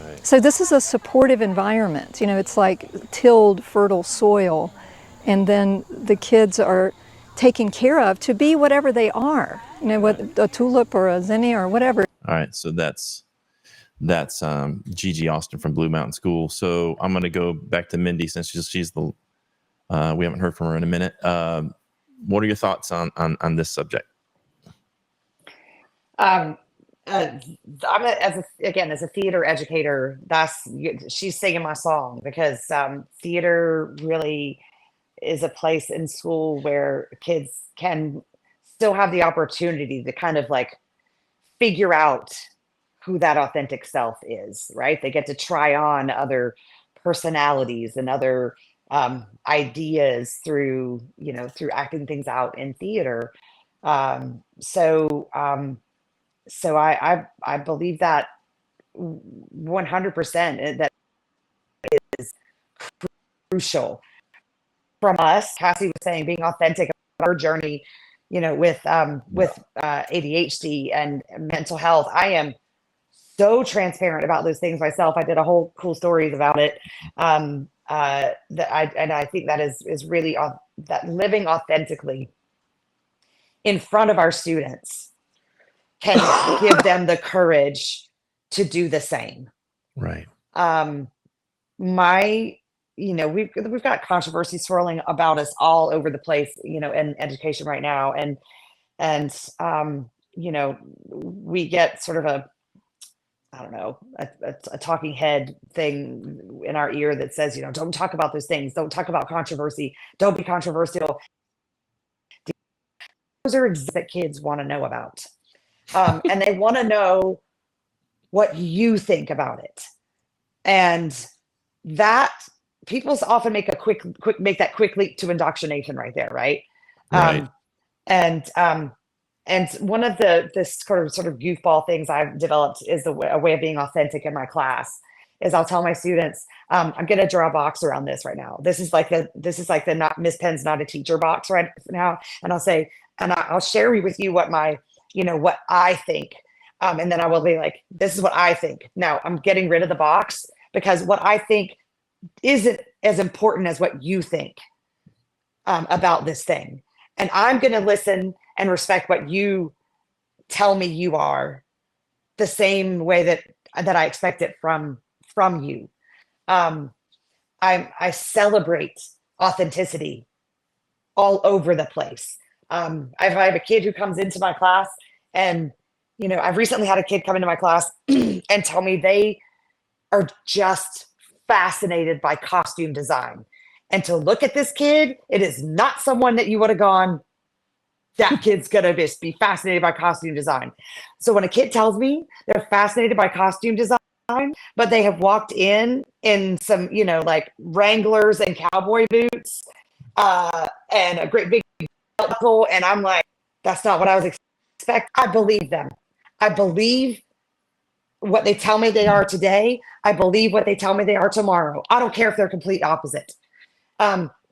Right. So this is a supportive environment. You know, it's like tilled, fertile soil, and then the kids are taken care of to be whatever they are. You know, what a tulip or a zinnia or whatever. All right, so that's Gigi Austin from Blue Mountain School. So I'm going to go back to Mindi, since she's the we haven't heard from her in a minute. What are your thoughts on this subject? I'm as a theater educator, she's singing my song, because theater really is a place in school where kids can still have the opportunity to kind of like figure out who that authentic self is, right? They get to try on other personalities and other ideas through acting things out in theater. So I believe that 100% that is crucial. From us, Cassie was saying, being authentic about her journey, with ADHD and mental health. I am so transparent about those things myself. I did a whole cool stories about it. I think that is really that living authentically in front of our students can give them the courage to do the same. Right. We've got controversy swirling about us all over the place, in education right now. And we get sort of a talking head thing in our ear that says, don't talk about those things. Don't talk about controversy. Don't be controversial. Those are exactly that kids want to know about. And they want to know what you think about it. And that people often make a quick leap to indoctrination right there. Right. Right. And one of this sort of goofball things I've developed is a way of being authentic in my class. Is I'll tell my students, I'm going to draw a box around this right now. This is like the not Miss Penn's not a teacher box right now. And I'll say, and I'll share with you what what I think. And then I will be like, this is what I think. Now I'm getting rid of the box, because what I think isn't as important as what you think about this thing. And I'm going to listen and respect what you tell me you are, the same way that I expect it from you. I celebrate authenticity all over the place. I have a kid who comes into my class and You know, I've recently had a kid come into my class and tell me they are just fascinated by costume design. And to look at this kid, it is not someone that you would have gone, that kid's gonna just be fascinated by costume design. So when a kid tells me they're fascinated by costume design, but they have walked in some, you know, like Wranglers and cowboy boots, and a great big belt buckle, and I'm like, that's not what I was expecting. I believe them. I believe what they tell me they are today. I believe what they tell me they are tomorrow. I don't care if they're complete opposite,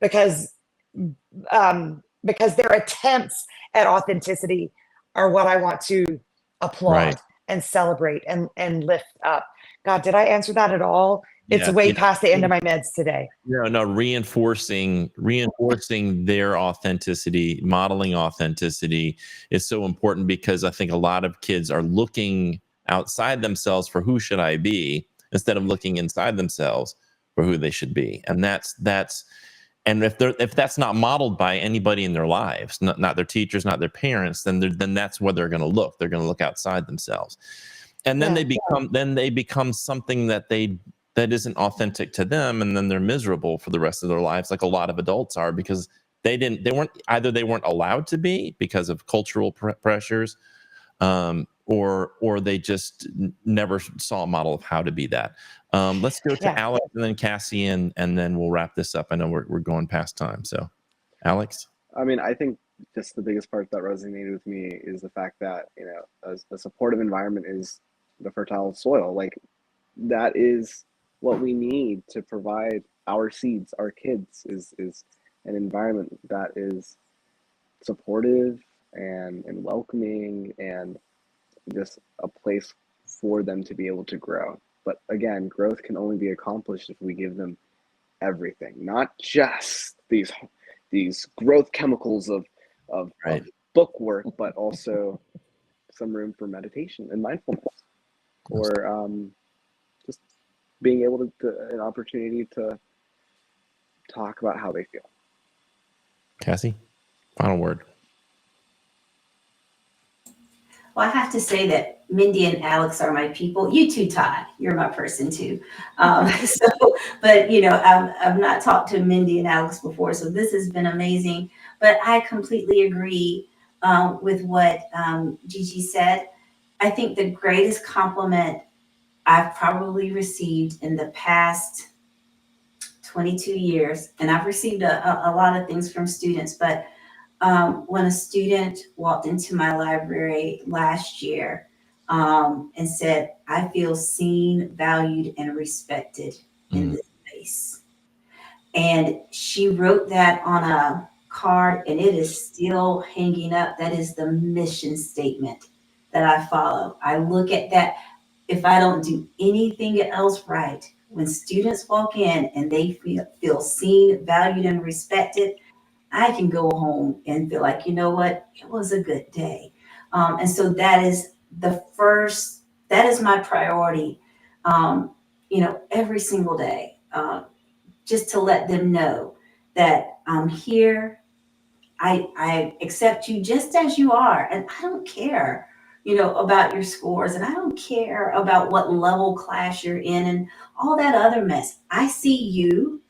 because their attempts at authenticity are what I want to applaud Right. and celebrate and lift up. God, did I answer that at all? It's Yeah, way you know, past the end of my meds today. no, reinforcing their authenticity, modeling authenticity is so important, because I think a lot of kids are looking outside themselves for who should I be, instead of looking inside themselves for who they should be. And that's and if that's not modeled by anybody in their lives, not their teachers, not their parents, then that's where they're going to look. They're going to look outside themselves, and then they become something that isn't authentic to them, and then they're miserable for the rest of their lives, like a lot of adults are, because they weren't allowed to be because of cultural pressures, or they just never saw a model of how to be that. Let's go to Alex and then Cassie, and then we'll wrap this up. I know we're going past time. So, Alex? I mean, I think just the biggest part that resonated with me is the fact that, you know, a supportive environment is the fertile soil. Like, that is what we need to provide our seeds, our kids, is an environment that is supportive and welcoming, and just a place for them to be able to grow. But again, growth can only be accomplished if we give them everything, not just these growth chemicals of Right. book work, but also some room for meditation and mindfulness, or just being able to an opportunity to talk about how they feel. Cassie, final word. Well, I have to say that Mindi and Alex are my people. You too, Todd. You're my person too. But you know, I've not talked to Mindi and Alex before, so this has been amazing. But I completely agree with what Gigi said. I think the greatest compliment I've probably received in the past 22 years, and I've received a lot of things from students, but when a student walked into my library last year and said, I feel seen, valued, and respected in this space. And she wrote that on a card, and it is still hanging up. That is the mission statement that I follow. I look at that. If I don't do anything else right, when students walk in and they feel seen, valued, and respected, I can go home and feel like, you know what, it was a good day. And so that is that is my priority, you know, every single day, just to let them know that I'm here. I accept you just as you are. And I don't care, you know, about your scores, and I don't care about what level class you're in and all that other mess. I see you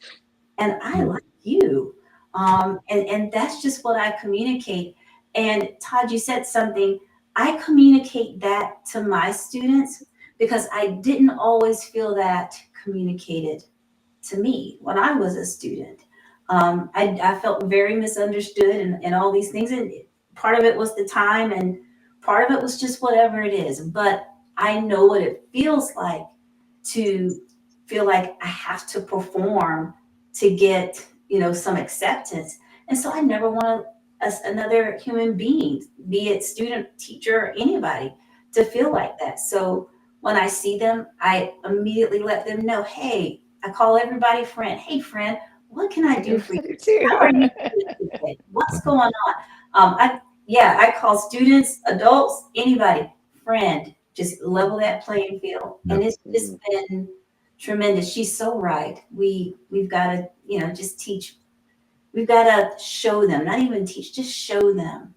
and I like you. And that's just what I communicate. And Todd, you said something. I communicate that to my students because I didn't always feel that communicated to me when I was a student. I felt very misunderstood and all these things. And part of it was the time, and part of it was just whatever it is. But I know what it feels like to feel like I have to perform to get, you know, some acceptance. And so I never want another human being, be it student, teacher, or anybody, to feel like that. So when I see them, I immediately let them know, hey, I call everybody friend. Hey, friend, what can I do for you? How are you doing today? What's going on? I call students, adults, anybody, friend. Just level that playing field. Yep. And it's just been tremendous. She's so right. We've got to, just teach. We've got to show them, not even teach, just show them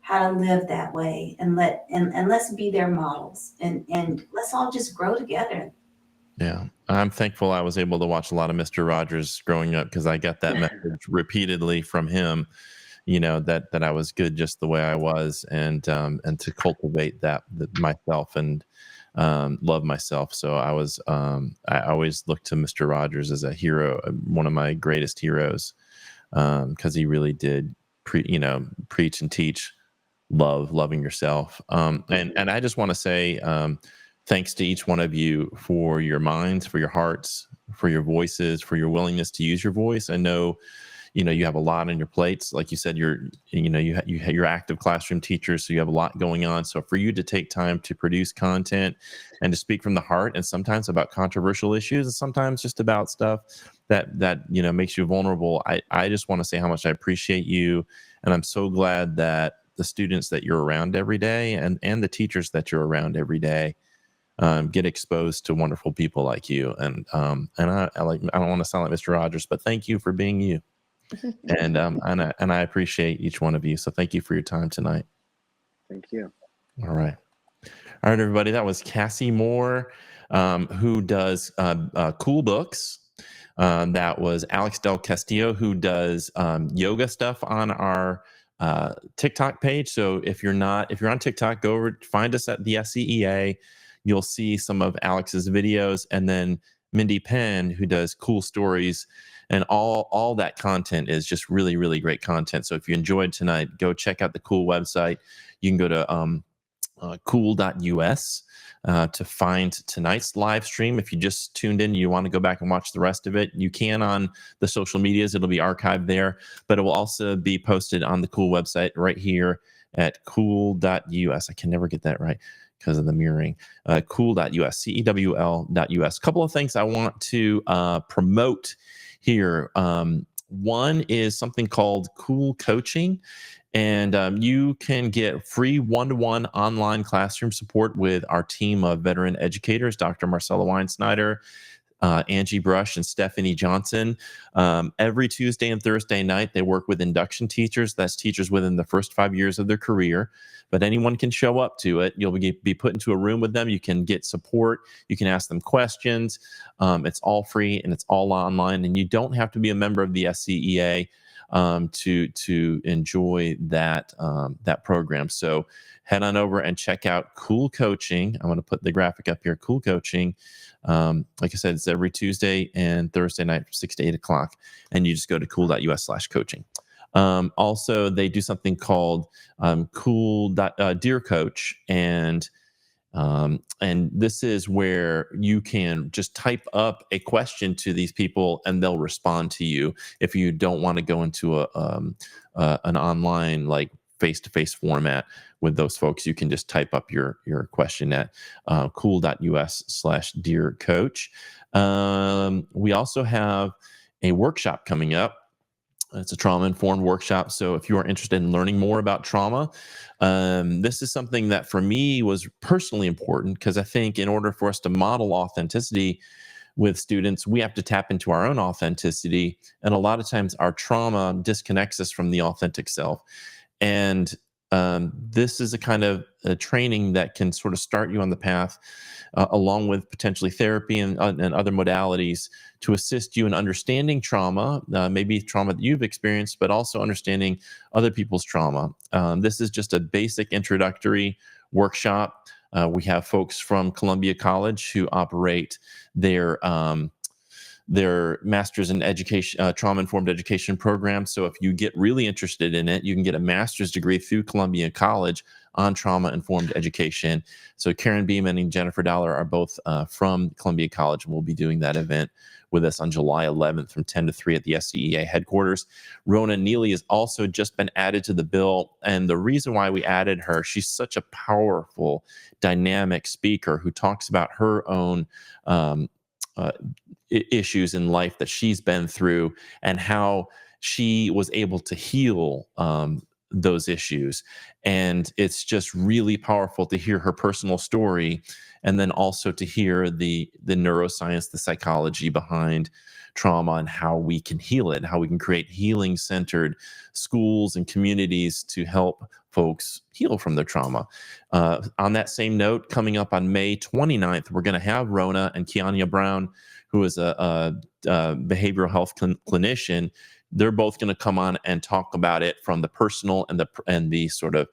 how to live that way, and let's be their models, and let's all just grow together. Yeah, I'm thankful I was able to watch a lot of Mr. Rogers growing up, because I got that message repeatedly from him, that I was good just the way I was, and to cultivate that myself, and love myself. So I always looked to Mr. Rogers as a hero, one of my greatest heroes, because he really did preach and teach loving yourself. And I just want to say, thanks to each one of you for your minds, for your hearts, for your voices, for your willingness to use your voice. I know, you have a lot on your plates. Like you said, you're active classroom teachers, so you have a lot going on. So for you to take time to produce content and to speak from the heart, and sometimes about controversial issues, and sometimes just about stuff that makes you vulnerable, I just want to say how much I appreciate you, and I'm so glad that the students that you're around every day, and the teachers that you're around every day, get exposed to wonderful people like you. And I don't want to sound like Mr. Rogers, but thank you for being you. And I appreciate each one of you. So thank you for your time tonight. Thank you. All right, everybody. That was Cassie Moore, who does cool books. That was Alex Del Castillo, who does yoga stuff on our TikTok page. So if you're on TikTok, go over, find us at the SCEA. You'll see some of Alex's videos, and then Mindi Penn, who does cool stories, and all that content is just really, really great content. So if you enjoyed tonight, go check out the Cool website. You can go to cool.us to find tonight's live stream. If you just tuned in, you want to go back and watch the rest of it, you can on the social medias. It'll be archived there, but it will also be posted on the Cool website right here at cool.us. I can never get that right because of the mirroring. Cool.us, CEWL.us. A couple of things I want to promote here. One is something called Cool Coaching. And you can get free one-to-one online classroom support with our team of veteran educators, Dr. Marcella Weinsnyder, Angie Brush, and Stephanie Johnson. Every Tuesday and Thursday night, they work with induction teachers. That's teachers within the first 5 years of their career. But anyone can show up to it. You'll be put into a room with them. You can get support. You can ask them questions. It's all free, and it's all online. And you don't have to be a member of the SCEA to enjoy that program. So head on over and check out Cool Coaching. I'm going to put the graphic up here. Cool Coaching. Like I said, it's every Tuesday and Thursday night from 6 to 8 o'clock. And you just go to cool.us/coaching. Also, they do something called Cool Dear Coach, and this is where you can just type up a question to these people, and they'll respond to you. If you don't want to go into an online, like, face-to-face format with those folks, you can just type up your question at cool.us/dear coach. We also have a workshop coming up. It's a trauma-informed workshop. So if you are interested in learning more about trauma, this is something that for me was personally important, because I think in order for us to model authenticity with students, we have to tap into our own authenticity. And a lot of times our trauma disconnects us from the authentic self. And this is a kind of a training that can sort of start you on the path, along with potentially therapy and other modalities, to assist you in understanding trauma, maybe trauma that you've experienced, but also understanding other people's trauma. This is just a basic introductory workshop. We have folks from Columbia College who operate their master's in education, trauma-informed education program. So if you get really interested in it, you can get a master's degree through Columbia College on trauma-informed education. So Karen Beeman and Jennifer Dollar are both from Columbia College, and we'll be doing that event with us on July 11th from 10 to 3 at the SCEA headquarters. Rona Neely has also just been added to the bill. And the reason why we added her, she's such a powerful, dynamic speaker who talks about her own issues in life that she's been through, and how she was able to heal those issues. And it's just really powerful to hear her personal story, and then also to hear the neuroscience, the psychology behind trauma, and how we can heal it, how we can create healing-centered schools and communities to help folks heal from their trauma. On that same note, coming up on May 29th, we're going to have Rona and Kianya Brown, who is a behavioral health clinician. They're both going to come on and talk about it from the personal and the sort of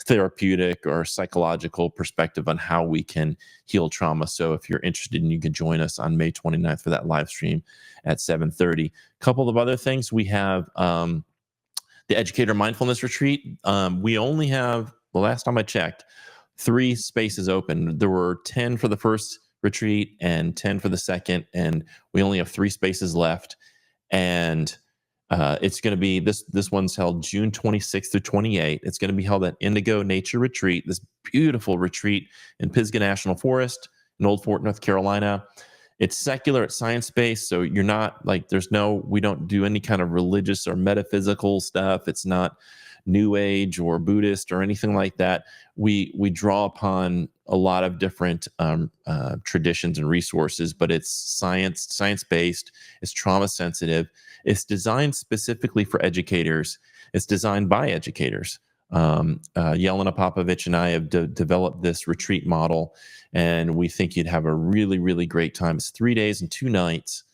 therapeutic or psychological perspective on how we can heal trauma. So if you're interested, you can join us on May 29th for that live stream at 7:30. A couple of other things. We have the Educator Mindfulness Retreat. We only have, the last time I checked, 3 spaces open. There were 10 for the first retreat and 10 for the second, and we only have 3 spaces left. And it's going to be, this one's held June 26th through 28th. It's going to be held at Indigo Nature Retreat, this beautiful retreat in Pisgah National Forest in Old Fort, North Carolina. It's secular, it's science-based, so you're not like, we don't do any kind of religious or metaphysical stuff. It's not New Age or Buddhist or anything like that. We draw upon a lot of different traditions and resources, but it's science-based, it's trauma-sensitive. It's designed specifically for educators. It's designed by educators. Yelena Popovich and I have developed this retreat model, and we think you'd have a really, really great time. It's 3 days and 2 nights.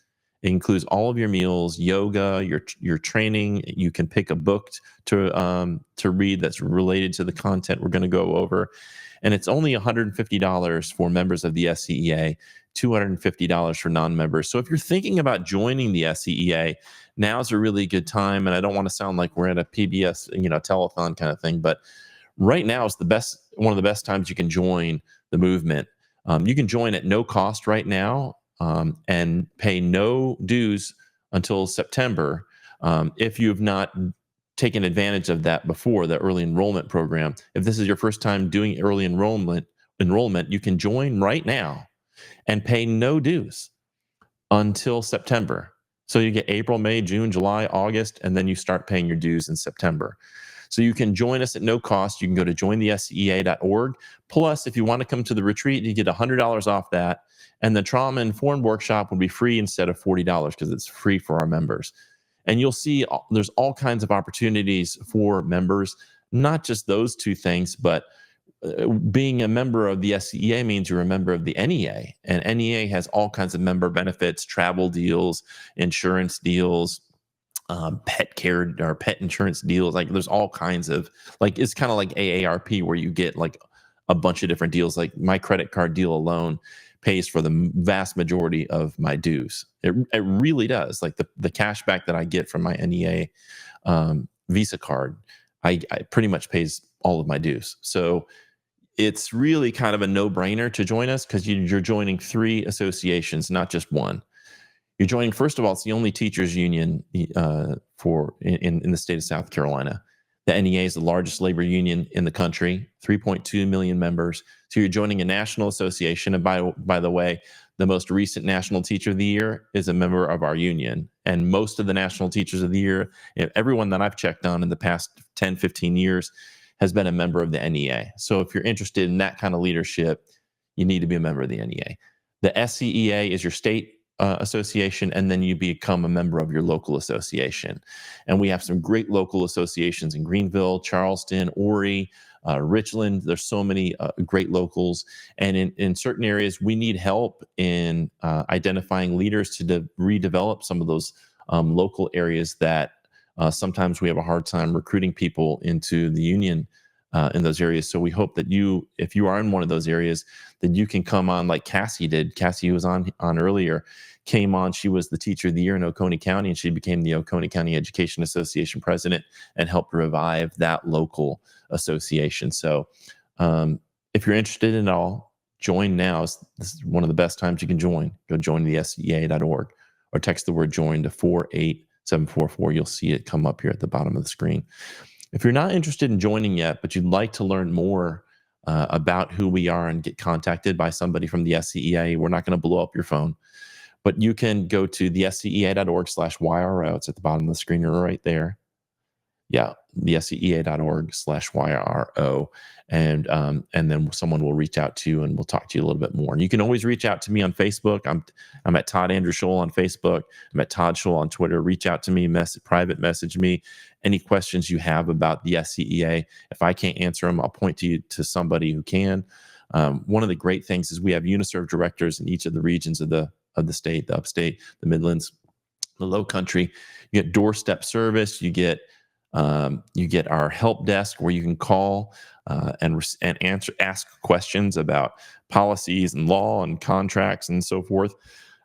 It includes all of your meals, yoga, your training. You can pick a book to read that's related to the content we're going to go over. And it's only $150 for members of the SCEA, $250 for non-members. So if you're thinking about joining the SCEA, now's a really good time. And I don't want to sound like we're at a PBS, telethon kind of thing, but right now is one of the best times you can join the movement. You can join at no cost right now, and pay no dues until September. If you've not taken advantage of that before, the early enrollment program, if this is your first time doing early enrollment, you can join right now and pay no dues until September. So you get April, May, June, July, August, and then you start paying your dues in September. So you can join us at no cost. You can go to jointhescea.org. Plus, if you want to come to the retreat, you get $100 off that. And the Trauma Informed Workshop will be free instead of $40 because it's free for our members. And you'll see there's all kinds of opportunities for members, not just those 2 things, but being a member of the SCEA means you're a member of the NEA. And NEA has all kinds of member benefits, travel deals, insurance deals, pet care or pet insurance deals. Like there's all kinds of, like, it's kind of like AARP where you get like a bunch of different deals. Like my credit card deal alone pays for the vast majority of my dues. It really does. Like the cash back that I get from my NEA Visa card, I pretty much pays all of my dues. So it's really kind of a no-brainer to join us because you're joining 3 associations, not just one. You're joining, first of all, it's the only teachers union in the state of South Carolina. The NEA is the largest labor union in the country, 3.2 million members. So you're joining a national association. And by the way, the most recent National Teacher of the Year is a member of our union. And most of the National Teachers of the Year, everyone that I've checked on in the past 10, 15 years, has been a member of the NEA. So if you're interested in that kind of leadership, you need to be a member of the NEA. The SCEA is your state association, and then you become a member of your local association. And we have some great local associations in Greenville, Charleston, Horry, Richland. There's so many great locals. And in certain areas, we need help in identifying leaders to redevelop some of those local areas that sometimes we have a hard time recruiting people into the union in those areas. So we hope that if you are in one of those areas, that you can come on like Cassie did. Cassie, who was on earlier, came on. She was the Teacher of the Year in Oconee County, and she became the Oconee County Education Association president and helped revive that local association. So if you're interested in it all, join now. This is one of the best times you can join. Go join the SCEA.org or text the word join to 48744. You'll see it come up here at the bottom of the screen. If you're not interested in joining yet, but you'd like to learn more about who we are and get contacted by somebody from the SCEA, we're not going to blow up your phone, but you can go to thescea.org/YRO. It's at the bottom of the screen right there. Yeah, thescea.org/YRO. And then someone will reach out to you and we'll talk to you a little bit more. And you can always reach out to me on Facebook. I'm at Todd Andrew Scholl on Facebook. I'm at Todd Scholl on Twitter. Reach out to me, private message me. any questions you have about the SCEA. If I can't answer them, I'll point to you to somebody who can. One of the great things is we have UniServe directors in each of the regions of the state, the upstate, the Midlands, the Low Country. You get doorstep service. You get our help desk where you can call and ask questions about policies and law and contracts and so forth.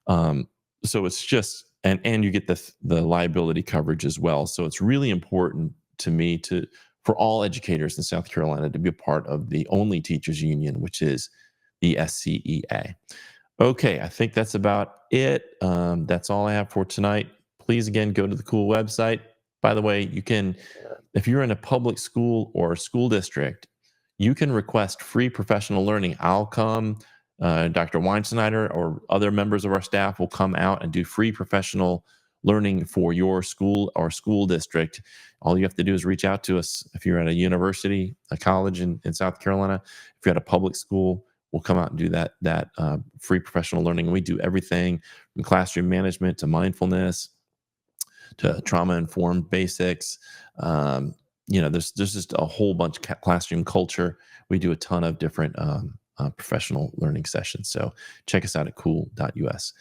So it's just and you get the liability coverage as well. So it's really important to me for all educators in South Carolina to be a part of the only teachers union, which is the SCEA. Okay, I think that's about it. That's all I have for tonight. Please, again, go to the Cool website. By the way, you can, if you're in a public school or school district, you can request free professional learning. I'll come, Dr. Weinsnyder or other members of our staff will come out and do free professional learning for your school or school district. All you have to do is reach out to us. If you're at a university, a college in South Carolina, if you're at a public school, we'll come out and do that free professional learning. And we do everything from classroom management to mindfulness to trauma-informed basics. There's just a whole bunch of classroom culture. We do a ton of different professional learning sessions. So check us out at cool.us.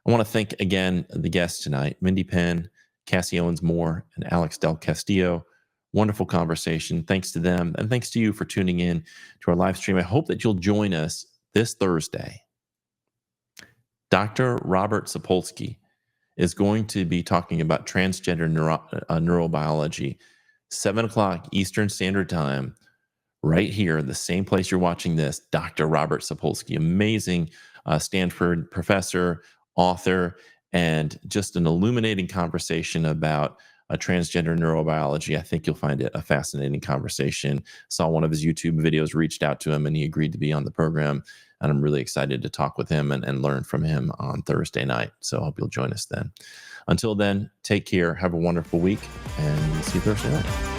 I want to thank again the guests tonight, Mindi Penn, Cassie Owens Moore, and Alex Del Castillo. Wonderful conversation. Thanks to them. And thanks to you for tuning in to our live stream. I hope that you'll join us this Thursday. Dr. Robert Sapolsky is going to be talking about transgender neurobiology, 7 o'clock Eastern Standard Time, right here, the same place you're watching this. Dr. Robert Sapolsky, amazing Stanford professor, author, and just an illuminating conversation about transgender neurobiology. I think you'll find it a fascinating conversation. Saw one of his YouTube videos, reached out to him, and he agreed to be on the program. And I'm really excited to talk with him and learn from him on Thursday night. So I hope you'll join us then. Until then, take care. Have a wonderful week, and see you Thursday night.